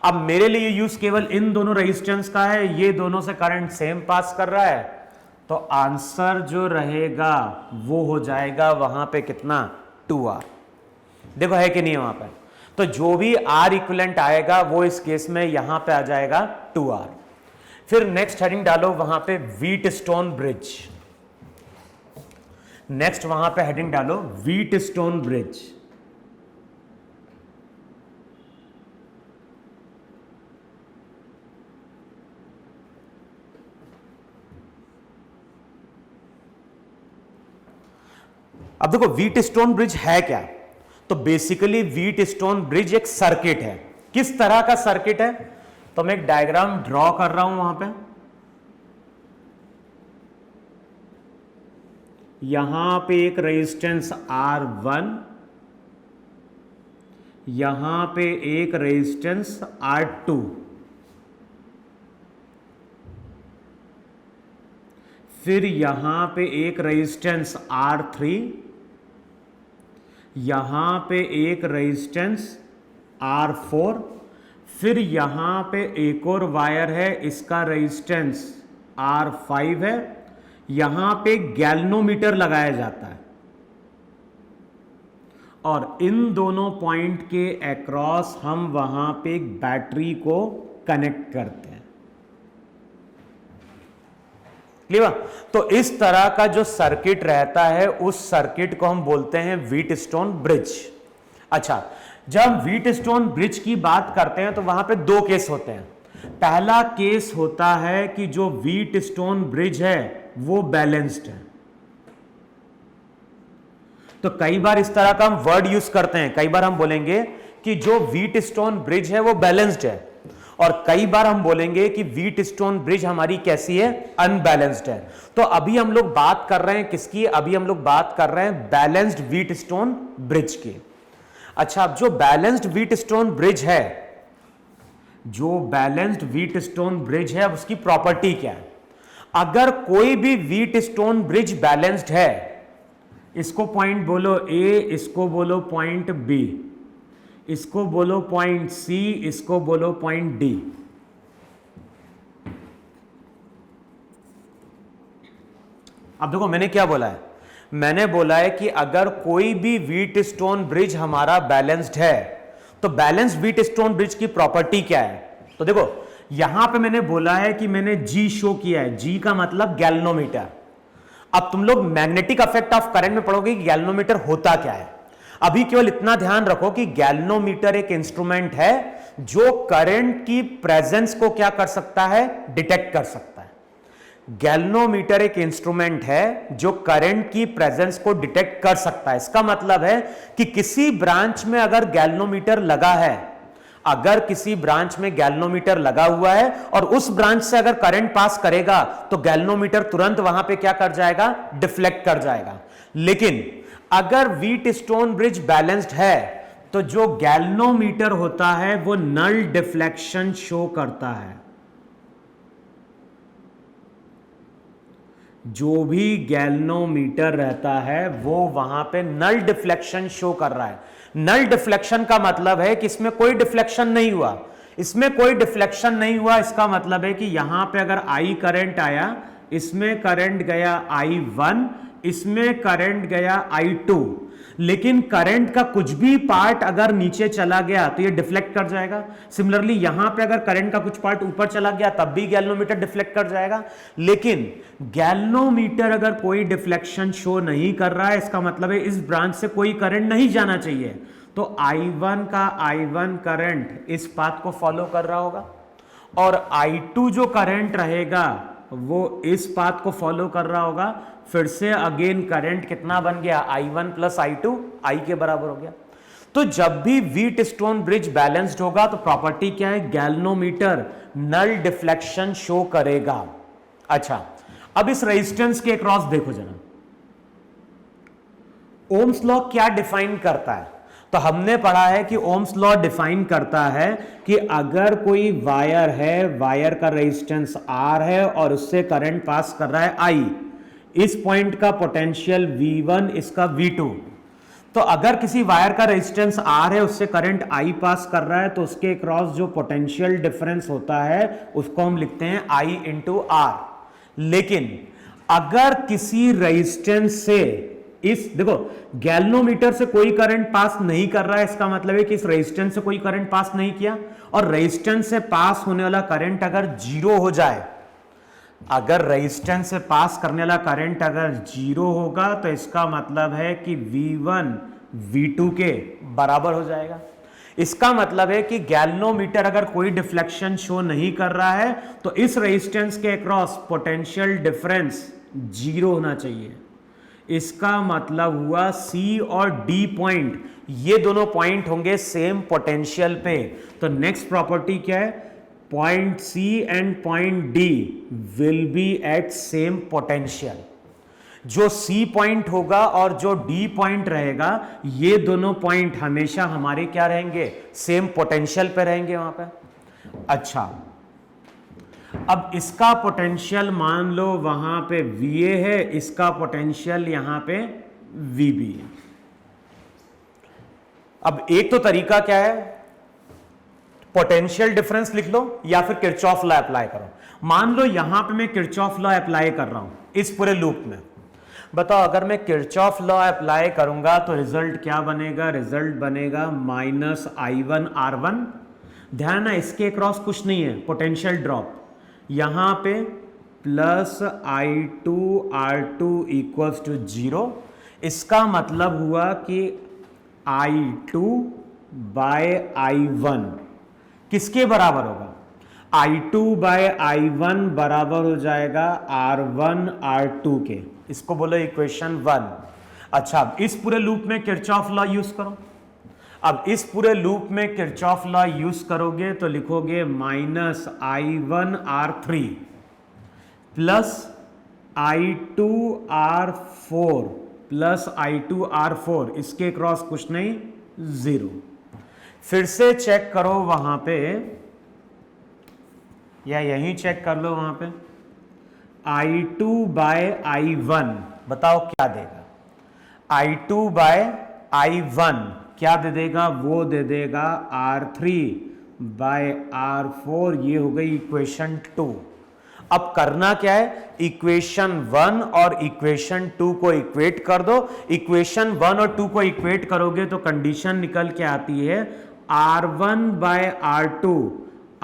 अब मेरे लिए यूज केवल इन दोनों रेजिस्टेंस का है, ये दोनों से करंट सेम पास कर रहा है, तो आंसर जो रहेगा वो हो जाएगा वहां पे कितना 2R। देखो है कि नहीं वहां पे, तो जो भी R इक्विवेलेंट आएगा वो इस केस में यहां पे आ जाएगा 2R। फिर नेक्स्ट हेडिंग डालो वहां पे व्हीटस्टोन ब्रिज। नेक्स्ट वहां पे हेडिंग डालो व्हीटस्टोन ब्रिज। अब देखो व्हीटस्टोन ब्रिज है क्या, तो बेसिकली व्हीटस्टोन ब्रिज एक सर्किट है। किस तरह का सर्किट है, तो मैं एक डायग्राम ड्रॉ कर रहा हूं वहां पे। यहां पे एक रेजिस्टेंस R1, यहां पे एक रेजिस्टेंस R2, फिर यहां पे एक रेजिस्टेंस R3, यहां पे एक रेजिस्टेंस R4, फिर यहां पे एक और वायर है, इसका रेजिस्टेंस R5 है। यहां पे गैल्वेनोमीटर लगाया जाता है, और इन दोनों पॉइंट के अक्रॉस हम वहां पे एक बैटरी को कनेक्ट करते हैं। क्लियर? तो इस तरह का जो सर्किट रहता है उस सर्किट को हम बोलते हैं व्हीटस्टोन ब्रिज। अच्छा, जब हम व्हीटस्टोन ब्रिज की बात करते हैं तो वहां पे दो केस होते हैं। पहला केस होता है कि जो व्हीटस्टोन ब्रिज है वो बैलेंस्ड है। तो कई बार इस तरह का हम वर्ड यूज करते हैं, कई बार हम बोलेंगे कि जो व्हीटस्टोन ब्रिज है वो बैलेंस्ड है, और कई बार हम बोलेंगे कि व्हीटस्टोन ब्रिज हमारी कैसी है, अनबैलेंस्ड है। तो अभी हम लोग बात कर रहे हैं किसकी, अभी हम लोग बात कर रहे हैं बैलेंस्ड व्हीटस्टोन ब्रिज की। अच्छा, अब जो बैलेंस्ड व्हीटस्टोन ब्रिज है, जो बैलेंस्ड व्हीटस्टोन ब्रिज है, उसकी प्रॉपर्टी क्या है? अगर कोई भी व्हीटस्टोन ब्रिज बैलेंस्ड है, इसको पॉइंट बोलो ए, इसको बोलो पॉइंट बी, इसको बोलो पॉइंट सी, इसको बोलो पॉइंट डी। अब देखो मैंने क्या बोला है, मैंने बोला है कि अगर कोई भी व्हीटस्टोन ब्रिज हमारा बैलेंस्ड है, तो बैलेंस्ड व्हीटस्टोन ब्रिज की प्रॉपर्टी क्या है? तो देखो यहां पे मैंने बोला है कि मैंने जी शो किया है, जी का मतलब गैल्वेनोमीटर। अब तुम लोग मैग्नेटिक इफेक्ट ऑफ करंट में पढ़ोगे कि गैल्वेनोमीटर होता क्या है। अभी केवल इतना ध्यान रखो कि गैल्वेनोमीटर एक इंस्ट्रूमेंट है जो करंट की प्रेजेंस को क्या कर सकता है, डिटेक्ट कर सकता है। गैल्वेनोमीटर एक इंस्ट्रूमेंट है जो करंट की प्रेजेंस को डिटेक्ट कर सकता है। इसका मतलब है कि किसी ब्रांच में अगर गैल्वेनोमीटर लगा है, अगर किसी ब्रांच में गैल्वेनोमीटर लगा हुआ है और उस ब्रांच से अगर करंट पास करेगा, तो गैल्वेनोमीटर तुरंत वहां पे क्या कर जाएगा, डिफ्लेक्ट कर जाएगा। लेकिन अगर व्हीटस्टोन ब्रिज बैलेंस्ड है, तो जो गैल्वेनोमीटर होता है वो नल डिफ्लेक्शन शो करता है। जो भी गैल्वेनोमीटर रहता है वो वहां पे नल डिफ्लेक्शन शो कर रहा है। नल डिफ्लेक्शन का मतलब है कि इसमें कोई डिफ्लेक्शन नहीं हुआ, इसमें कोई डिफ्लेक्शन नहीं हुआ। इसका मतलब है कि यहां पे अगर आई करंट आया, इसमें करंट गया I1, इसमें करंट गया I2, लेकिन करंट का कुछ भी पार्ट अगर नीचे चला गया तो ये डिफ्लेक्ट कर जाएगा। सिमिलरली यहां पे अगर करंट का कुछ पार्ट ऊपर चला गया तब भी गैल्वेनोमीटर डिफ्लेक्ट कर जाएगा। लेकिन गैल्वेनोमीटर अगर कोई डिफ्लेक्शन शो नहीं कर रहा है, इसका मतलब है इस ब्रांच से कोई करंट नहीं जाना चाहिए। तो I1 का I1 करंट इस पाथ को फॉलो कर रहा होगा, और I2 जो करंट रहेगा वो इस पाथ को फॉलो कर रहा होगा। फिर से अगेन करंट कितना बन गया, I1 प्लस I2, I के बराबर हो गया। तो जब भी व्हीटस्टोन ब्रिज बैलेंस्ड होगा तो प्रॉपर्टी क्या है, गैल्वेनोमीटर नल डिफ्लेक्शन शो करेगा। अच्छा, अब इस रेजिस्टेंस के अक्रॉस देखो जरा, ओम्स लॉ क्या डिफाइन करता है? तो हमने पढ़ा है कि ओम्स लॉ डिफाइन करता है कि अगर कोई वायर है, वायर का रेजिस्टेंस R है और उससे करंट पास कर रहा है I, इस पॉइंट का पोटेंशियल V1, इसका V2। तो अगर किसी वायर का रेजिस्टेंस R है, उससे करंट I पास कर रहा है, तो उसके क्रॉस जो पोटेंशियल डिफरेंस होता है उसको हम लिखते हैं I इंटू R। लेकिन अगर किसी रेजिस्टेंस से, इस देखो गैल्वेनोमीटर से कोई करंट पास नहीं कर रहा है, इसका मतलब है कि इस रेजिस्टेंस से कोई करंट पास नहीं किया, और रेजिस्टेंस से पास होने वाला करंट अगर जीरो हो जाए, अगर रेजिस्टेंस से पास करने वाला करंट अगर जीरो होगा, तो इसका मतलब है कि V1 V2 के बराबर हो जाएगा। इसका मतलब है कि गैल्वेनोमीटर अगर कोई डिफ्लेक्शन शो नहीं कर रहा है, तो इस रेजिस्टेंस के अक्रॉस पोटेंशियल डिफरेंस जीरो होना चाहिए। इसका मतलब हुआ C और D पॉइंट, ये दोनों पॉइंट होंगे सेम पोटेंशियल पे। तो नेक्स्ट प्रॉपर्टी क्या है, point C and point D will be at same potential. जो C पॉइंट होगा और जो D पॉइंट रहेगा, ये दोनों पॉइंट हमेशा हमारे क्या रहेंगे, सेम पोटेंशियल पे रहेंगे वहां पे। अच्छा, अब इसका पोटेंशियल मान लो वहां पे VA है, इसका पोटेंशियल यहां पे VB है। अब एक तो तरीका क्या है, पोटेंशियल डिफरेंस लिख लो या फिर किरचॉफ लॉ अप्लाई करो। मान लो यहां पे मैं किरचॉफ लॉ अप्लाई कर रहा हूं इस पूरे लूप में। बताओ अगर मैं किरचॉफ लॉ अप्लाई करूंगा तो रिजल्ट क्या बनेगा, रिजल्ट बनेगा -I1 R1। ध्यान है इसके क्रॉस कुछ नहीं है, पोटेंशियल ड्रॉप, यहां पे +I2 R2 इक्वल्स टू 0। इसका मतलब हुआ कि I2 बाय I1 किसके बराबर होगा, I2 बाय I1 बराबर हो जाएगा R1 R2 के, इसको बोलो इक्वेशन 1। अच्छा, अब इस पूरे लूप में किरचॉफ लॉ यूज करो। अब इस पूरे लूप में किरचॉफ लॉ यूज करोगे तो लिखोगे minus I1R3 plus I2R4 plus I2R4, इसके क्रॉस कुछ नहीं, 0। फिर से चेक करो वहां पे, या यहीं चेक कर लो वहां पे, I2 बाय I1 बताओ क्या देगा। I2 बाय I1 क्या दे देगा, वो दे देगा R3 बाय R4, ये हो गई इक्वेशन 2। अब करना क्या है, इक्वेशन 1 और इक्वेशन 2 को इक्वेट कर दो। इक्वेशन 1 और 2 को इक्वेट करोगे तो कंडीशन निकल के आती है R1 bye R2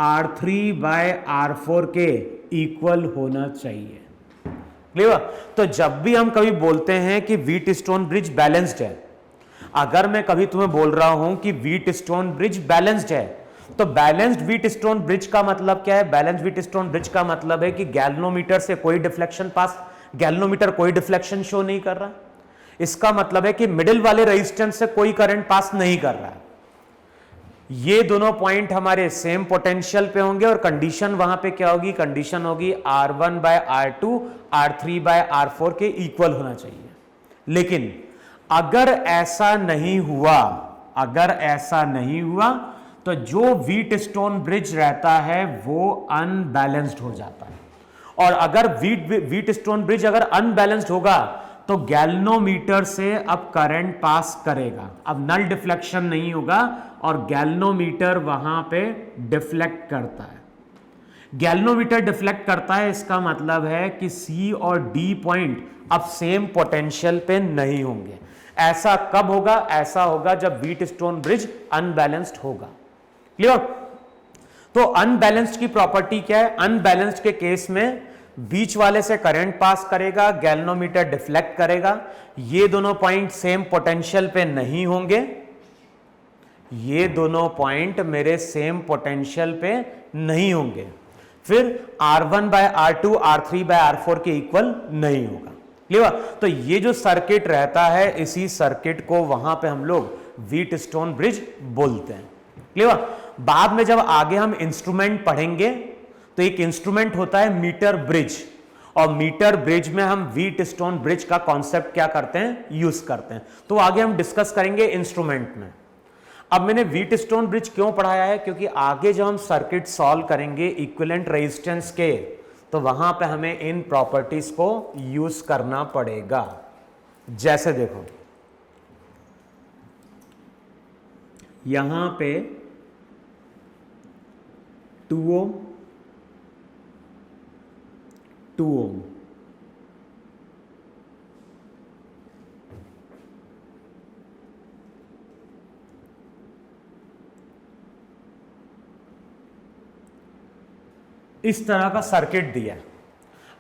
R3 bye R4 के इक्वल होना चाहिए। क्लियर? तो जब भी हम कभी बोलते हैं कि व्हीट स्टोन ब्रिज बैलेंस्ड है, अगर मैं कभी तुम्हें बोल रहा हूं कि व्हीट स्टोन ब्रिज बैलेंस्ड है, तो बैलेंस्ड व्हीट स्टोन ब्रिज का मतलब क्या है? बैलेंस्ड व्हीट स्टोन ब्रिज का मतलब है कि गैल्वेनोमीटर से कोई डिफ्लेक्शन गैल्वेनोमीटर कोई डिफ्लेक्शन शो नहीं कर रहा। इसका मतलब है कि मिडिल वाले रेजिस्टेंस से कोई करंट पास नहीं कर रहा है। ये दोनों पॉइंट हमारे सेम पोटेंशियल पे होंगे और कंडीशन वहां पे क्या होगी, कंडीशन होगी R1 bye R2 R3 bye R4 के इक्वल होना चाहिए। लेकिन अगर ऐसा नहीं हुआ, तो जो व्हीट स्टोन ब्रिज रहता है वो अनबैलेंस्ड हो जाता है। और अगर व्हीट स्टोन ब्रिज अगर अनबैलेंस्ड होगा तो गैल्वेनोमीटर से अब करंट पास करेगा, अब नल डिफ्लेक्शन नहीं होगा और गैल्वेनोमीटर वहां पे डिफ्लेक्ट करता है। गैल्वेनोमीटर डिफ्लेक्ट करता है, इसका मतलब है कि C और D पॉइंट अब सेम पोटेंशियल पे नहीं होंगे। ऐसा कब होगा? ऐसा होगा जब व्हीट स्टोन ब्रिज अनबैलेंस्ड होगा। क्लियर? तो अनबैलेंस्ड की प्रॉपर्टी क्या है? अनबैलेंस्ड के केस में बीच वाले से करंट पास करेगा, गैल्वेनोमीटर डिफ्लेक्ट करेगा, ये दोनों पॉइंट सेम पोटेंशियल पे नहीं होंगे, ये दोनों पॉइंट मेरे सेम पोटेंशियल पे नहीं होंगे, फिर R1 bye R2 R3 bye R4 के इक्वल नहीं होगा। क्लियर? तो ये जो सर्किट रहता है, इसी सर्किट को वहां पे हम लोग व्हीट स्टोन ब्रिज बोलते हैं। क्लियर? बाद में जब आगे हम इंस्ट्रूमेंट पढ़ेंगे तो एक इंस्ट्रूमेंट होता है मीटर ब्रिज, और मीटर ब्रिज में हम व्हीट स्टोन ब्रिज का कॉन्सेप्ट क्या करते हैं, यूज करते हैं। तो आगे हम डिस्कस करेंगे इंस्ट्रूमेंट में। अब मैंने व्हीट स्टोन ब्रिज क्यों पढ़ाया है, क्योंकि आगे जब हम सर्किट सॉल्व करेंगे इक्विवेलेंट रेजिस्टेंस के, तो वहां पे हमें इन प्रॉपर्टीज को यूज करना पड़ेगा। जैसे देखो यहां पे 2 ओम 2 ओम, इस तरह का सर्किट दिया है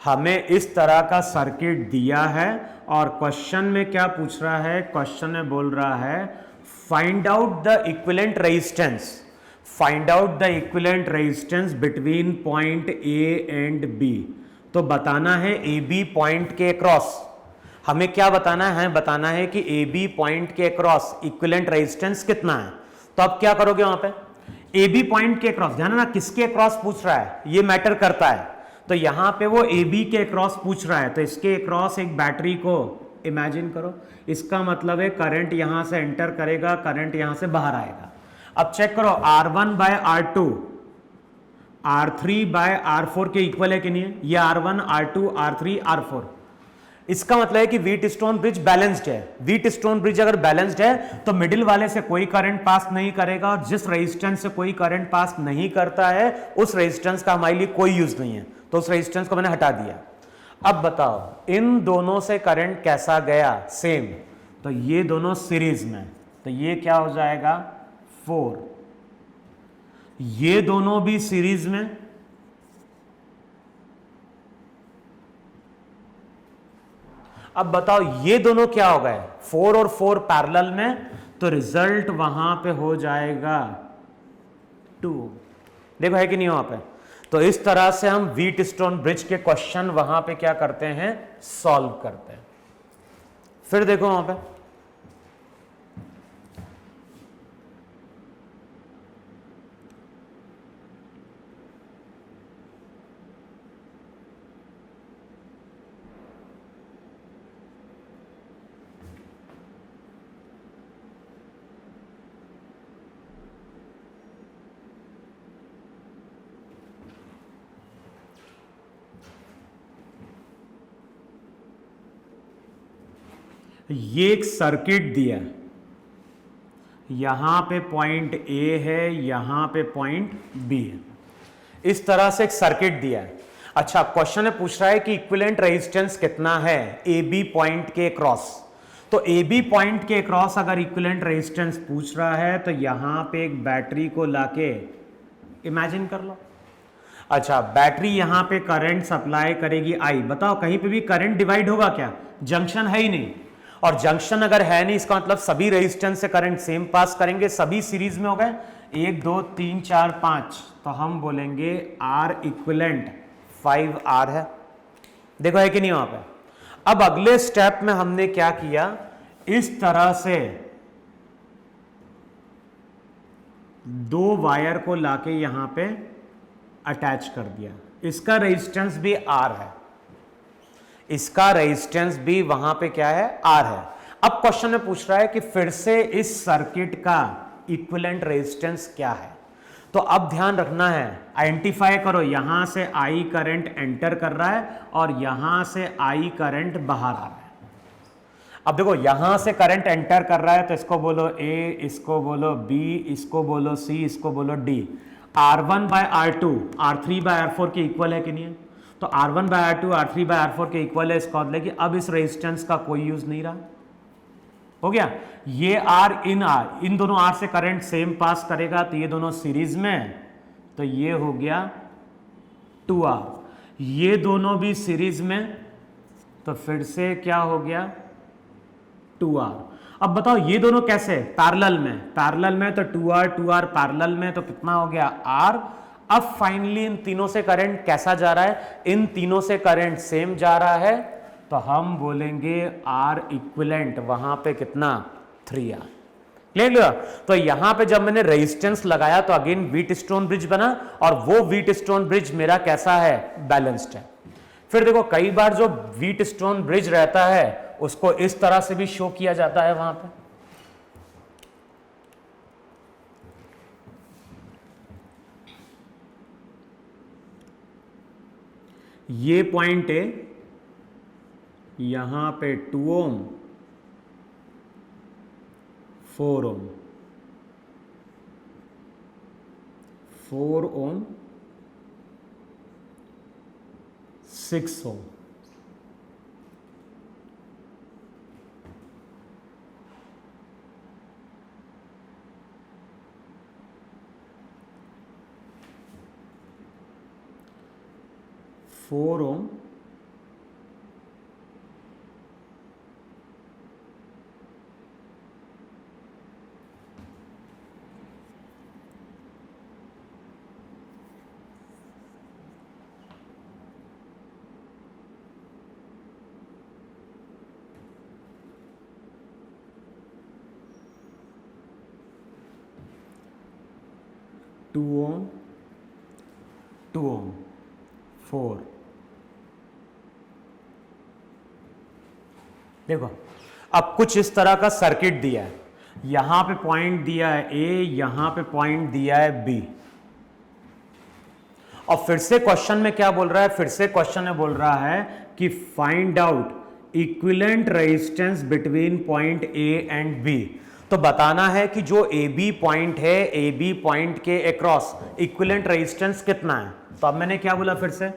हमें, इस तरह का सर्किट दिया है। और क्वेश्चन में क्या पूछ रहा है? क्वेश्चन में बोल रहा है find out the equivalent resistance, find out the equivalent resistance between point A and B. तो बताना है ए बी पॉइंट के क्रॉस, हमें क्या बताना है? बताना है कि ए बी पॉइंट के क्रॉस इक्विवेलेंट रेजिस्टेंस कितना है। तो अब क्या करोगे वहां पे, ए बी पॉइंट के क्रॉस, ध्यान ना किसके क्रॉस पूछ रहा है, ये मैटर करता है। तो यहां पे वो ए बी के क्रॉस पूछ रहा है, तो इसके क्रॉस एक बैटरी को इमेजिन करो। इसका मतलब है करंट यहां से एंटर करेगा, करंट यहां से बाहर आएगा। अब चेक करो R1 bye R2 R3 bye R4 के इक्वल है कि नहीं है? ये R1 R2 R3 R4। इसका मतलब है कि व्हीट स्टोन ब्रिज बैलेंस्ड है। व्हीट स्टोन ब्रिज अगर बैलेंस्ड है तो मिडिल वाले से कोई करंट पास नहीं करेगा, और जिस रेजिस्टेंस से कोई करंट पास नहीं करता है उस रेजिस्टेंस का हमारे लिए कोई यूज नहीं है, तो उस रेजिस्टेंस को मैंने हटा दिया। अब बताओ इन दोनों से करंट कैसा गया? सेम। तो ये दोनों सीरीज में, तो ये क्या हो जाएगा 4, ये दोनों भी सीरीज में, अब बताओ ये दोनों क्या हो गए 4 और 4 पैरेलल में, तो रिजल्ट वहां पे हो जाएगा 2। देखो है कि नहीं वहां पे? तो इस तरह से हम व्हीट स्टोन ब्रिज के क्वेश्चन वहां पे क्या करते हैं, सॉल्व करते हैं। फिर देखो वहां पे ये एक सर्किट दिया है, यहां पे पॉइंट ए है, यहां पे पॉइंट बी है, इस तरह से एक सर्किट दिया है। अच्छा, क्वेश्चन में पूछ रहा है कि इक्विवेलेंट रेजिस्टेंस कितना है ए बी पॉइंट के क्रॉस। तो ए बी पॉइंट के क्रॉस अगर इक्विवेलेंट रेजिस्टेंस पूछ रहा है तो यहां पे एक बैटरी को लाके इमेजिन कर लो। अच्छा, बैटरी यहां पे करंट सप्लाई करेगी आई। बताओ कहीं पे भी करंट डिवाइड होगा क्या? जंक्शन है ही नहीं, और जंक्शन अगर है नहीं इसका मतलब सभी रेजिस्टेंस से करंट सेम पास करेंगे, सभी सीरीज में हो गए, 1 2 3 4 5, तो हम बोलेंगे आर इक्विवेलेंट 5R है। देखो है कि नहीं वहां पे। अब अगले स्टेप में हमने क्या किया, इस तरह से दो वायर को लाके यहां पे अटैच कर दिया। इसका रेजिस्टेंस भी R है, इसका रेजिस्टेंस भी वहां पे क्या है, R है। अब क्वेश्चन में पूछ रहा है कि फिर से इस सर्किट का इक्विवेलेंट रेजिस्टेंस क्या है। तो अब ध्यान रखना है, आइडेंटिफाई करो, यहां से I करंट एंटर कर रहा है और यहां से I करंट बाहर आ रहा है। अब देखो यहां से करंट एंटर कर रहा है तो इसको बोलो A, इसको बोलो B, इसको बोलो C, इसको बोलो D। R1 bye R2 R3 bye R4 के इक्वल है कि नहीं है? तो R1 bye R2 R3 bye R4 के इक्वल है, इसका मतलब कि अब इस रेजिस्टेंस का कोई यूज नहीं रहा। हो गया, ये R इन R, इन दोनों R से करंट सेम पास करेगा तो ये दोनों सीरीज में, तो ये हो गया 2R। ये दोनों भी सीरीज में, तो फिर से क्या हो गया 2R। अब बताओ ये दोनों कैसे, पैरेलल में, पैरेलल में तो 2R 2R पैरेलल में, तो कितना हो गया R। अब फाइनली इन तीनों से करंट कैसा जा रहा है, इन तीनों से करंट सेम जा रहा है, तो हम बोलेंगे R इक्विवेलेंट वहां पे कितना 3R। क्लियर लिया? तो यहां पे जब मैंने रेजिस्टेंस लगाया तो अगेन व्हीट स्टोन ब्रिज बना, और वो व्हीट स्टोन ब्रिज मेरा कैसा है, बैलेंस्ड है। फिर देखो कई बार जो व्हीट स्टोन ब्रिज रहता है उसको इस तरह से भी शो किया जाता है वहां पे। ये पॉइंट है, यहां पे 2 ओम 4 ओम 4 ओम 6 ओम। फोर ओम 2 ओम 2 ओम 4। देखो अब कुछ इस तरह का सर्किट दिया है, यहां पे पॉइंट दिया है ए, यहां पे पॉइंट दिया है बी, और फिर से क्वेश्चन में क्या बोल रहा है, फिर से क्वेश्चन में बोल रहा है कि find out equivalent resistance between point A and B. तो बताना है कि जो ए बी पॉइंट है, ए बी पॉइंट के अक्रॉस इक्विवेलेंट रेजिस्टेंस कितना है। तो अब मैंने क्या बोला, फिर से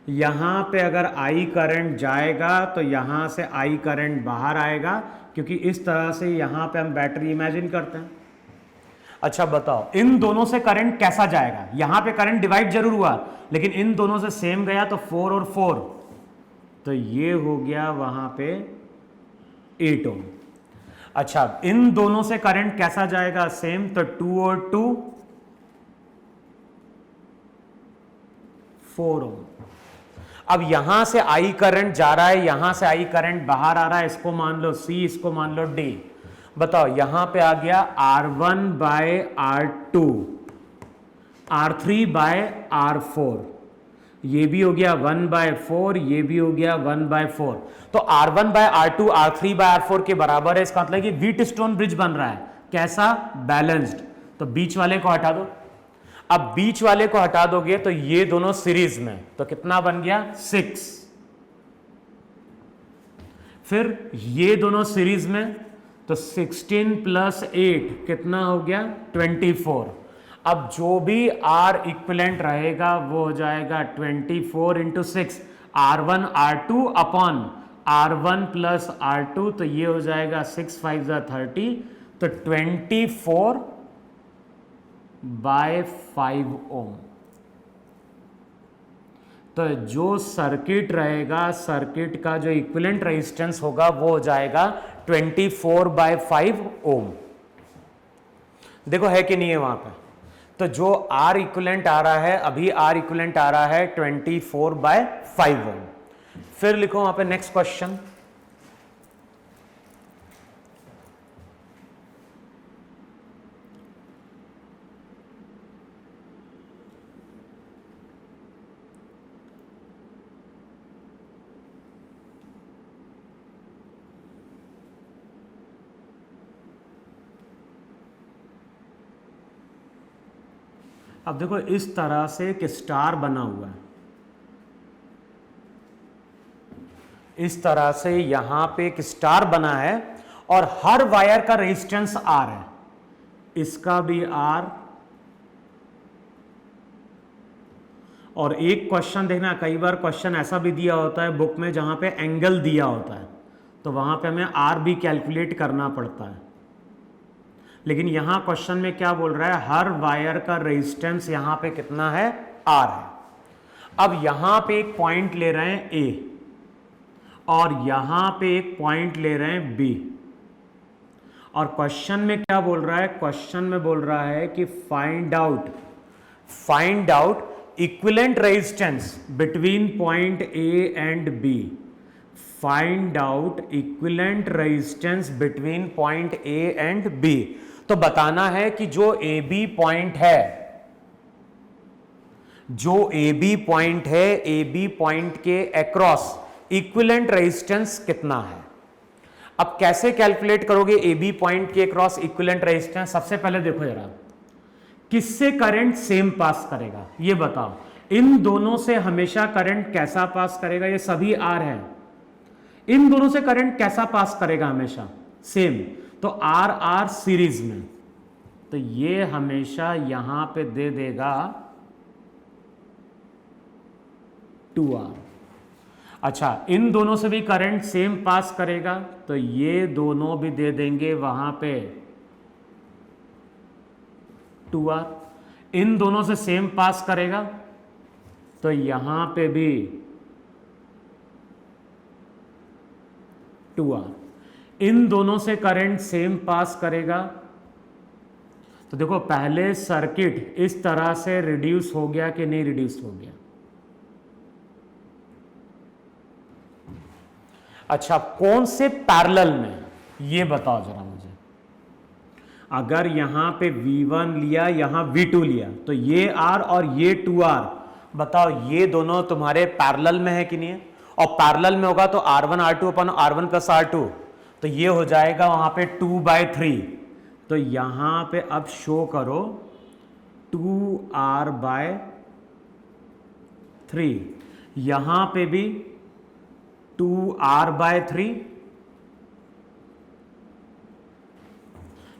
यहां पे अगर आई करंट जाएगा तो यहां से आई करंट बाहर आएगा, क्योंकि इस तरह से यहां पे हम बैटरी इमेजिन करते हैं। अच्छा बताओ इन दोनों से करंट कैसा जाएगा, यहां पे करंट डिवाइड जरूर हुआ लेकिन इन दोनों से सेम गया, तो 4 और 4, तो ये हो गया वहां पे 8 ओम। अच्छा इन दोनों से करंट कैसा जाएगा, सेम, तो 2 और 2 4 ओम। अब यहां से आई करंट जा रहा है, यहां से आई करंट बाहर आ रहा है, इसको मान लो C, इसको मान लो D। बताओ यहां पे आ गया R1 bye R2, R3 bye R4, ये भी हो गया 1/4, ये भी हो गया 1/4। तो R1 bye R2, R3 bye R4 के बराबर है। इसका मतलब कि व्हीटस्टोन ब्रिज बन रहा है। कैसा? बैलेंस्ड। तो बीच वाले को हटा दो। अब बीच वाले को हटा दोगे तो ये दोनों सीरीज में, तो कितना बन गया? 6। फिर ये दोनों सीरीज में, तो 16 + 8 कितना हो गया? 24। अब जो भी R इक्विवेलेंट रहेगा वो हो जाएगा 24 × 6, R1 R2 upon R1 + R2, तो ये हो जाएगा 6 × 5 = 30, तो 24/5 ओम। तो जो सर्किट रहेगा, सर्किट का जो इक्विवेलेंट रेजिस्टेंस होगा वो हो जाएगा 24/5 ओम। देखो है कि नहीं है वहां पे? तो जो R इक्विवेलेंट आ रहा है, अभी R इक्विवेलेंट आ रहा है 24/5 ओम। फिर लिखो वहां पे नेक्स्ट क्वेश्चन। अब देखो इस तरह से एक स्टार बना हुआ है, इस तरह से यहां पे एक स्टार बना है और हर वायर का रेजिस्टेंस R है, इसका भी R। और एक क्वेश्चन देखना, कई बार क्वेश्चन ऐसा भी दिया होता है बुक में जहां पे एंगल दिया होता है, तो वहां पे हमें R भी कैलकुलेट करना पड़ता है। लेकिन यहां क्वेश्चन में क्या बोल रहा है? हर वायर का रेजिस्टेंस यहां पे कितना है? R है। अब यहां पे एक पॉइंट ले रहे हैं A और यहां पे एक पॉइंट ले रहे हैं B, और क्वेश्चन में क्या बोल रहा है? क्वेश्चन में बोल रहा है कि find out equivalent resistance between point A and B। Find out equivalent resistance between point A and B। तो बताना है कि जो AB पॉइंट है, जो AB पॉइंट है, AB पॉइंट के अक्रॉस इक्विवेलेंट रेजिस्टेंस कितना है। अब कैसे कैलकुलेट करोगे AB पॉइंट के अक्रॉस इक्विवेलेंट रेजिस्टेंस? सबसे पहले देखो जरा, किससे करंट सेम पास करेगा ये बताओ। इन दोनों से हमेशा करंट कैसा पास करेगा? ये सभी R है। इन दोनों से करंट कैसा पास करेगा? हमेशा सेम। तो R सीरीज में, तो ये हमेशा यहां पे दे देगा 2R। अच्छा, इन दोनों से भी करंट सेम पास करेगा, तो ये दोनों भी दे देंगे वहां पे 2R। इन दोनों से सेम पास करेगा, तो यहां पे भी 2R। इन दोनों से करंट सेम पास करेगा, तो देखो पहले सर्किट इस तरह से रिड्यूस हो गया कि नहीं रिड्यूस हो गया? अच्छा, कौन से पैरेलल में ये बताओ जरा मुझे। अगर यहां पे V1 लिया, यहां V2 लिया, तो ये R और ये 2R, बताओ ये दोनों तुम्हारे पैरेलल में है कि नहीं है? और पैरेलल में होगा तो R1 R2 अपन R1 + R2, तो ये हो जाएगा वहां पे 2/3। तो यहां पे अब शो करो 2R/3, यहां पे भी 2R/3,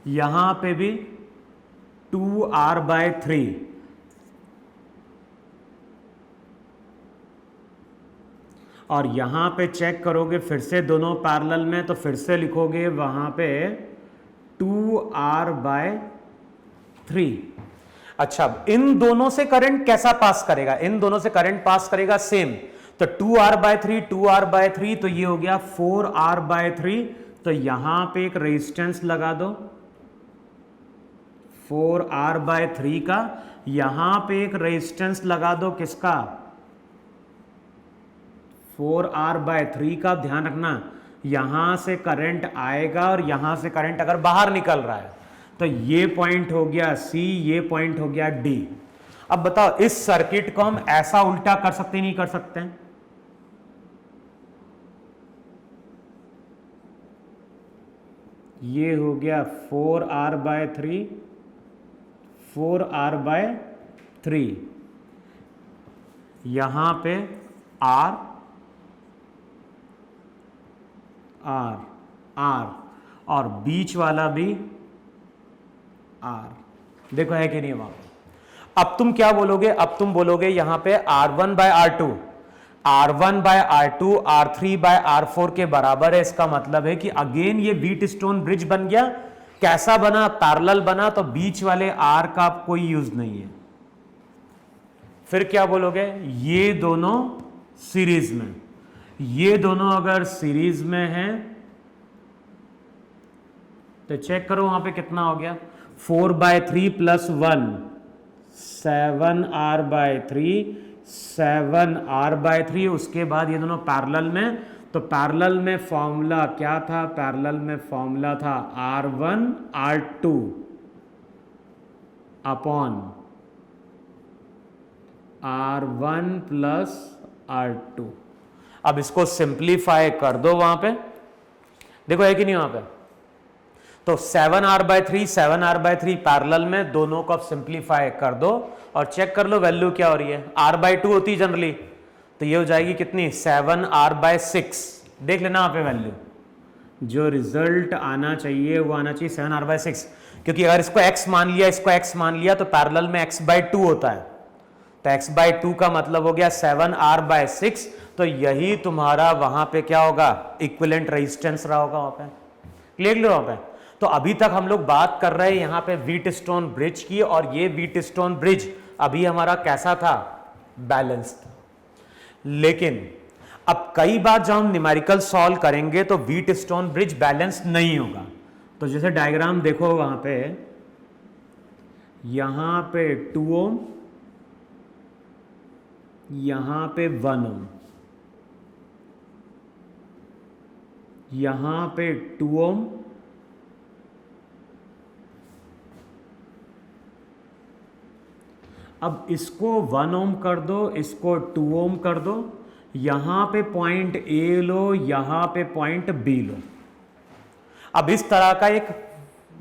यहां पे भी 2R/3। और यहां पे चेक करोगे फिर से दोनों पैरेलल में, तो फिर से लिखोगे वहां पे 2R/3। अच्छा, इन दोनों से करंट कैसा पास करेगा? इन दोनों से करंट पास करेगा सेम, तो 2R/3 2R/3, तो ये हो गया 4R/3। तो यहां पे एक रेजिस्टेंस लगा दो 4R/3 का, यहां पे एक रेजिस्टेंस लगा दो किसका? 4R/3 का ध्यान रखना, यहां से करंट आएगा और यहां से करंट अगर बाहर निकल रहा है तो ये पॉइंट हो गया C, ये पॉइंट हो गया D। अब बताओ इस सर्किट को हम ऐसा उल्टा कर सकते नहीं कर सकते हैं? ये हो गया 4R/3, 4R/3, यहां पे R, R, R और बीच वाला भी R। देखो है कि नहीं वहां पे? अब तुम क्या बोलोगे? अब तुम बोलोगे यहां पे R1/R2, R1/R2 R3/R4 के बराबर है। इसका मतलब है कि अगेन ये व्हीटस्टोन ब्रिज बन गया। कैसा बना? पैरेलल बना, तो बीच वाले R का कोई यूज नहीं है। फिर क्या बोलोगे? ये दोनों सीरीज में, ये दोनों अगर सीरीज में हैं तो चेक करो वहां पे कितना हो गया। 4/3 + 1 7R/3, 7R/3। उसके बाद ये दोनों पैरेलल में, तो पैरेलल में फॉर्मूला क्या था? पैरेलल में फॉर्मूला था R1/R2 अपॉन R1 + R2। अब इसको सिंप्लीफाई कर दो वहां पे, देखो है कि नहीं वहां पे? तो 7R/3, 7R/3 पैरेलल में, दोनों को अब सिंप्लीफाई कर दो और चेक कर लो वैल्यू क्या हो रही है। R/2 होती जनरली, तो ये हो जाएगी कितनी? 7R/6। देख लेना वहां पे वैल्यू, जो रिजल्ट आना चाहिए वो आना चाहिए 7R/6, क्योंकि अगर इसको x मान लिया, इसको x मान लिया तो पैरेलल में x/2 होता है, तो x/2 का मतलब हो गया 7R/6। तो यही तुम्हारा वहां पे क्या होगा? इक्विवेलेंट रेजिस्टेंस रहा होगा वहां पे। क्लियर वहां पे? तो अभी तक हम लोग बात कर रहे हैं यहां पे व्हीटस्टोन ब्रिज की, और ये व्हीटस्टोन ब्रिज अभी हमारा कैसा था? बैलेंस्ड। लेकिन अब कई बार जब हम न्यूमेरिकल सॉल्व करेंगे तो व्हीटस्टोन ब्रिज बैलेंस नहीं होगा। तो जैसे डायग्राम देखो वहां पे, यहां पे 2 ओम, यहां पे 1 ओम, यहां पे 2 ओम, अब इसको 1 ओम कर दो, इसको 2 ओम कर दो, यहां पे पॉइंट ए लो, यहां पे पॉइंट बी लो। अब इस तरह का एक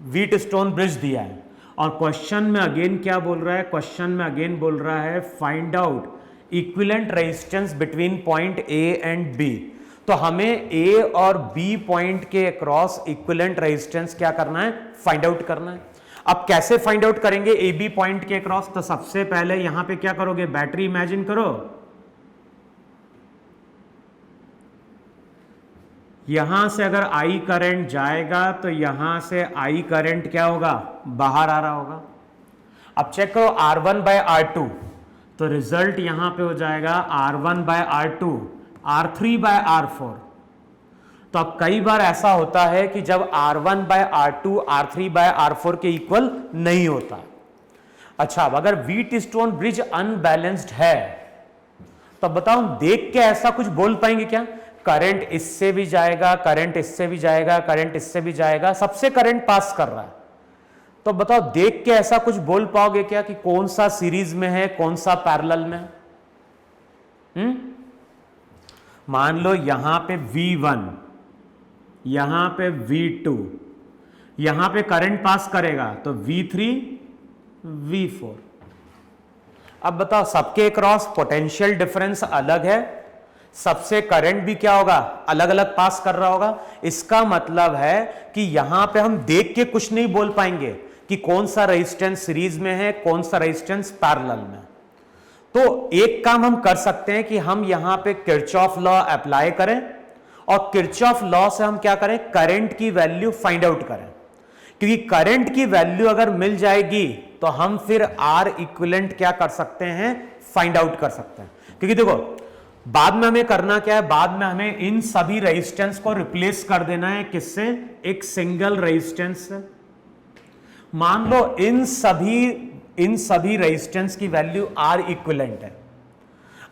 व्हीटस्टोन ब्रिज दिया है, और क्वेश्चन में अगेन क्या बोल रहा है? क्वेश्चन में अगेन बोल रहा है find out equivalent resistance between point A and B. तो हमें ए और बी पॉइंट के अक्रॉस इक्विवेलेंट रेजिस्टेंस क्या करना है? फाइंड आउट करना है। अब कैसे फाइंड आउट करेंगे ए बी पॉइंट के अक्रॉस? तो सबसे पहले यहां पे क्या करोगे? बैटरी इमेजिन करो, यहां से अगर आई करंट जाएगा तो यहां से आई करंट क्या होगा? बाहर आ रहा होगा। अब चेक करो R1/R2, तो रिजल्ट यहां पे हो जाएगा R1/R2 R3/R4। तो अब कई बार ऐसा होता है कि जब R1/R2 R3/R4 के इक्वल नहीं होता। अच्छा, अब अगर व्हीटस्टोन ब्रिज अनबैलेंस्ड है तो बताओ देख के ऐसा कुछ बोल पाएंगे क्या? करंट इससे भी जाएगा, करंट इससे भी जाएगा, करंट इससे भी जाएगा, सबसे करंट पास कर रहा है। तो बताओ देख के ऐसा कुछ बोल पाओगे क्या कि कौन सा सीरीज में है, कौन सा पैरेलल में? मान लो यहां पे V1, यहां पे V2, यहां पे करंट पास करेगा तो V3 V4। अब बताओ सबके क्रॉस पोटेंशियल डिफरेंस अलग है, सबसे करंट भी क्या होगा? अलग अलग पास कर रहा होगा। इसका मतलब है कि यहां पे हम देख के कुछ नहीं बोल पाएंगे कि कौन सा रेजिस्टेंस सीरीज में है, कौन सा रेजिस्टेंस पैरेलल में। तो एक काम हम कर सकते हैं कि हम यहां पे किरचॉफ लॉ अप्लाई करें, और किरचॉफ लॉ से हम क्या करें? करंट की वैल्यू फाइंड आउट करें, क्योंकि करंट की वैल्यू अगर मिल जाएगी तो हम फिर आर इक्विवेलेंट क्या कर सकते हैं? फाइंड आउट कर सकते हैं। क्योंकि देखो बाद में हमें करना क्या है? बाद में हमें इन सभी रेजिस्टेंस को रिप्लेस कर देना है किससे? एक सिंगल रेजिस्टेंस से। मान लो इन सभी रेजिस्टेंस की वैल्यू आर इक्विवेलेंट है।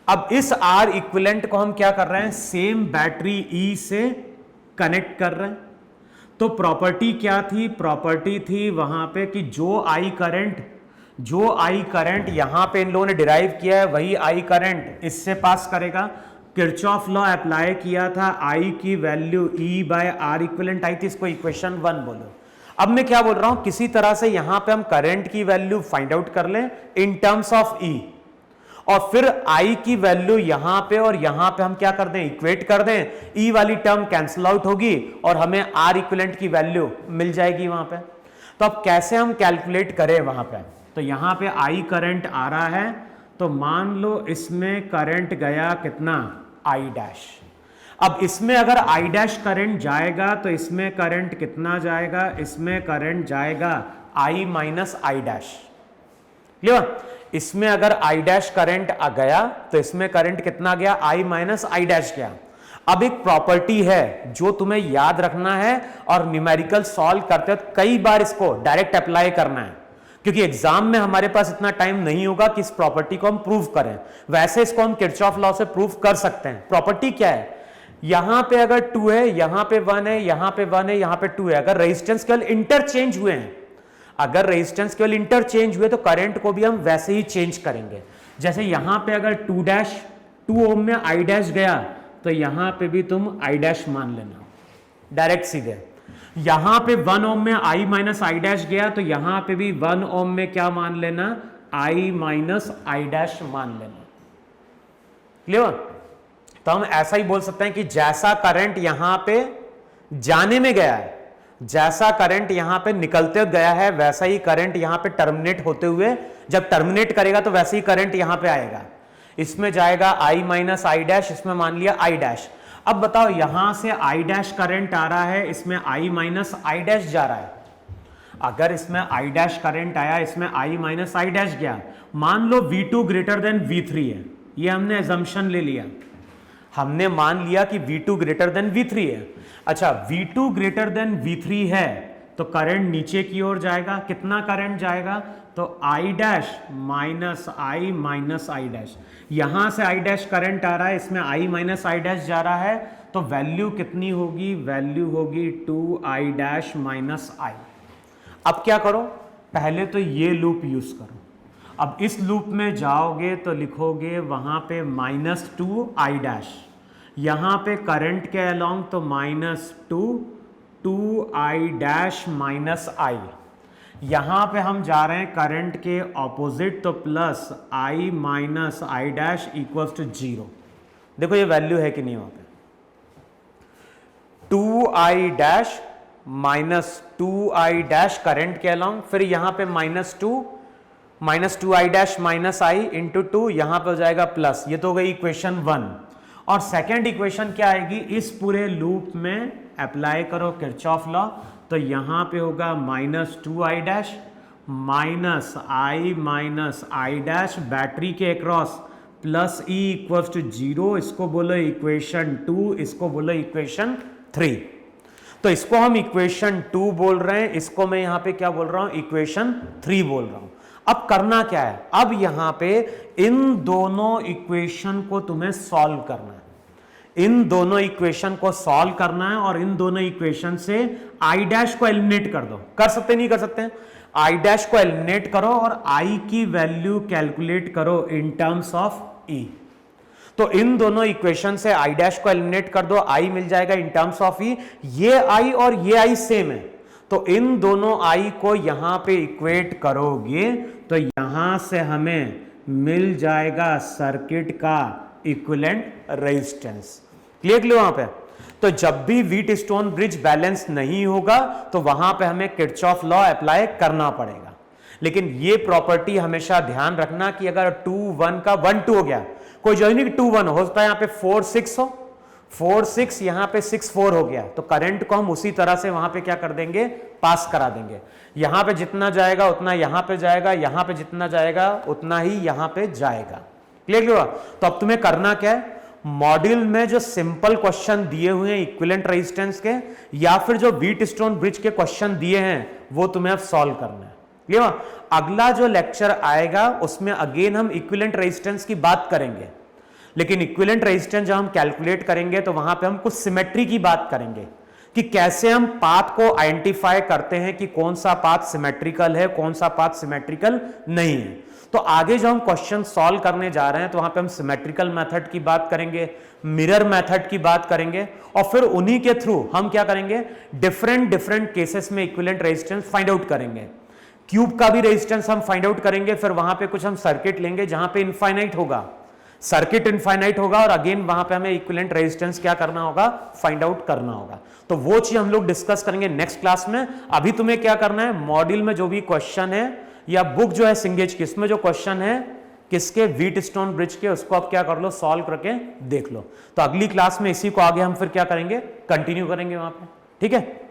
अब इस आर इक्विवेलेंट को हम क्या कर रहे हैं, सेम बैटरी ई से कनेक्ट कर रहे हैं। तो प्रॉपर्टी क्या थी, प्रॉपर्टी थी वहां पे कि जो आई करंट यहां पे इन लोगों ने डिराइव किया है वही आई करंट इससे पास करेगा। किरचॉफ लॉ अप्लाई किया था, आई की value E by R equivalent I थी, इसको इक्वेशन 1 बोलो। अब मैं क्या बोल रहा हूं, किसी तरह से यहां पे हम करंट की वैल्यू फाइंड आउट कर लें इन टर्म्स ऑफ ई, और फिर I की वैल्यू यहां पे और यहां पे हम क्या कर दें, इक्वेट कर दें, E वाली टर्म कैंसिल आउट होगी और हमें R इक्विवेलेंट की वैल्यू मिल जाएगी वहां पे। तो अब कैसे हम कैलकुलेट करें वहां पे, तो यहां पे I करंट आ रहा है, तो मान लो इसमें करंट गया कितना, I डैश। अब इसमें अगर I डैश करंट जाएगा तो इसमें करंट कितना जाएगा, इसमें करंट जाएगा I minus I dash. Clear, इसमें अगर आई डैश करंट आ गया तो इसमें करंट कितना गया, आई माइनस आई डैश गया। अब एक प्रॉपर्टी है जो तुम्हें याद रखना है और न्यूमेरिकल सॉल्व करते वक्त कई बार इसको डायरेक्ट अप्लाई करना है, क्योंकि एग्जाम में हमारे पास इतना टाइम नहीं होगा कि इस प्रॉपर्टी को हम प्रूव करें। वैसे इसको हम किरचॉफ लॉ से प्रूव कर सकते हैं। प्रॉपर्टी क्या है, यहां पे अगर 2 है, यहां पे 1 है, यहां पे 1 है, यहां पे 2 है, अगर रेजिस्टेंस केवल इंटरचेंज हुए हैं, अगर रेजिस्टेंस केवल इंटरचेंज हुए तो करंट को भी हम वैसे ही चेंज करेंगे। जैसे यहां पे अगर 2 ओम में आई डैश गया तो यहां पे भी तुम आई डैश मान लेना डायरेक्ट सीधे। यहां पे 1 ओम में आई माइनस आई डैश गया तो यहां पे भी 1 ओम में क्या मान लेना, आई माइनस आई डैश मान लेना। क्लियर, तो हम ऐसा ही बोल सकते हैं कि जैसा करंट यहां पे जाने में गया है, जैसा करंट यहां पे निकलते गया है, वैसा ही करंट यहां पे टर्मिनेट होते हुए, जब टर्मिनेट करेगा तो वैसे ही करंट यहां पे आएगा। इसमें जाएगा आई माइनस आई डैश, इसमें मान लिया आई डैश। अब बताओ यहां से आई डैश करंट आ रहा है, इसमें आई माइनस आई डैश जा रहा है। अगर इसमें आई डैश करंट आया, इसमें आई माइनस आई डैश गया, मान लो V2 ग्रेटर देन V3 है, ये हमने एजम्पशन ले लिया, हमने मान लिया कि V2 ग्रेटर देन V3 है। अच्छा, V2 ग्रेटर देन V3 है तो करंट नीचे की ओर जाएगा, कितना करंट जाएगा, तो I dash minus I dash. यहां से I डैश करंट आ रहा है, इसमें I माइनस आई डैश जा रहा है, तो वैल्यू कितनी होगी, वैल्यू होगी 2I डैश माइनस आई। अब क्या करो, पहले तो ये लूप यूज करो। अब इस लूप में जाओगे तो लिखोगे वहां पे -2I डैश, यहां पे करंट के अलोंग तो -2I डैश माइनस आई। यहां पे हम जा रहे हैं करंट के ऑपोजिट, तो plus I minus I dash equals to 0। देखो ये वैल्यू है कि नहीं वहां पे, 2I dash minus 2I dash current के अलोंग, फिर यहां पे -2I डैश माइनस आई इंटू 2, यहां पर हो जाएगा प्लस। ये तो हो गई इक्वेशन 1। और सेकेंड इक्वेशन क्या आएगी, इस पूरे लूप में अप्लाई करो किरचॉफ लॉ, तो यहां पे होगा -2I dash minus I dash battery के across plus E equals to 0। इसको बोलो इक्वेशन 2, इसको बोलो इक्वेशन 3। तो इसको हम इक्वेशन 2 बोल रहे हैं, इसको मैं यहां पे क्या बोल रहा हूं, इक्वेशन 3 बोल रहा हूं। अब करना क्या है, अब यहां पे इन दोनों इक्वेशन को तुम्हें सॉल्व करना है, इन दोनों इक्वेशन को सॉल्व करना है और इन दोनों इक्वेशन से आई डैश को एलिमिनेट कर दो। कर सकते नहीं कर सकते, आई डैश को एलिमिनेट करो और आई की वैल्यू कैलकुलेट करो इन टर्म्स ऑफ ई। तो इन दोनों इक्वेशन से आई डैश को एलिमिनेट कर दो, आई मिल जाएगा इन टर्म्स ऑफ ई। ये आई और ये आई सेम है, तो इन दोनों आई को यहां पे इक्वेट करोगे तो यहां से हमें मिल जाएगा सर्किट का इक्विवेलेंट रेजिस्टेंस। क्लियर वहां पे, तो जब भी व्हीट स्टोन ब्रिज बैलेंस नहीं होगा तो वहां पे हमें किरचॉफ लॉ अप्लाई करना पड़ेगा। लेकिन ये प्रॉपर्टी हमेशा ध्यान रखना कि अगर 2-1 का 1-2 हो गया, कोई जो नहीं 2-1 हो सकता है यहां पे 4-6 हो, 4-6 यहां पे 6-4 हो गया, तो करंट को हम उसी तरह से वहां पे क्या कर देंगे, पास करा देंगे। यहां पे जितना जाएगा उतना यहां पे जाएगा, यहां पे जितना जाएगा उतना ही यहां पे जाएगा। क्लियर हुआ? तो अब तुम्हें करना क्या है, मॉड्यूल में जो सिंपल क्वेश्चन दिए हुए हैं इक्विवेलेंट रेजिस्टेंस के, या फिर जो व्हीट स्टोन ब्रिज के क्वेश्चन दिए हैं, वो तुम्हें अब सॉल्व करना है। क्लियर हुआ? अगला जो लेक्चर आएगा उसमें अगेन हम इक्विवेलेंट रेजिस्टेंस की बात करेंगे, लेकिन इक्विवेलेंट रेजिस्टेंस जब हम कैलकुलेट करेंगे तो वहां पे हम कुछ सिमेट्री की बात करेंगे कि कैसे हम पाथ को आइडेंटिफाई करते हैं कि कौन सा पाथ सिमेट्रिकल है, कौन सा पाथ सिमेट्रिकल नहीं है। तो आगे जो हम क्वेश्चन सॉल्व करने जा रहे हैं तो वहां पे हम सिमेट्रिकल मेथड की बात करेंगे, मिरर मेथड की बात करेंगे, और फिर उन्हीं के थ्रू हम क्या करेंगे, डिफरेंट केसेस में इक्विवेलेंट रेजिस्टेंस फाइंड आउट करेंगे। क्यूब का भी रेजिस्टेंस हम फाइंड आउट करेंगे, फिर वहां पे कुछ हम सर्किट लेंगे जहां पे इनफाइनाइट होगा, सर्किट इनफाइनाइट होगा, और अगेन वहां पे हमें इक्विवेलेंट रेजिस्टेंस क्या करना होगा, फाइंड आउट करना होगा। तो वो चीज हम लोग डिस्कस करेंगे नेक्स्ट क्लास में। अभी तुम्हें क्या करना है, मॉड्यूल में जो भी क्वेश्चन है या बुक जो है सिंगेज की, इसमें जो क्वेश्चन है किसके, व्हीटस्टोन ब्रिज के, उसको आप क्या कर लो, सॉल्व करके देख लो। तो अगली क्लास में इसी को आगे हम फिर क्या करेंगे, कंटिन्यू करेंगे वहां पे, ठीक है।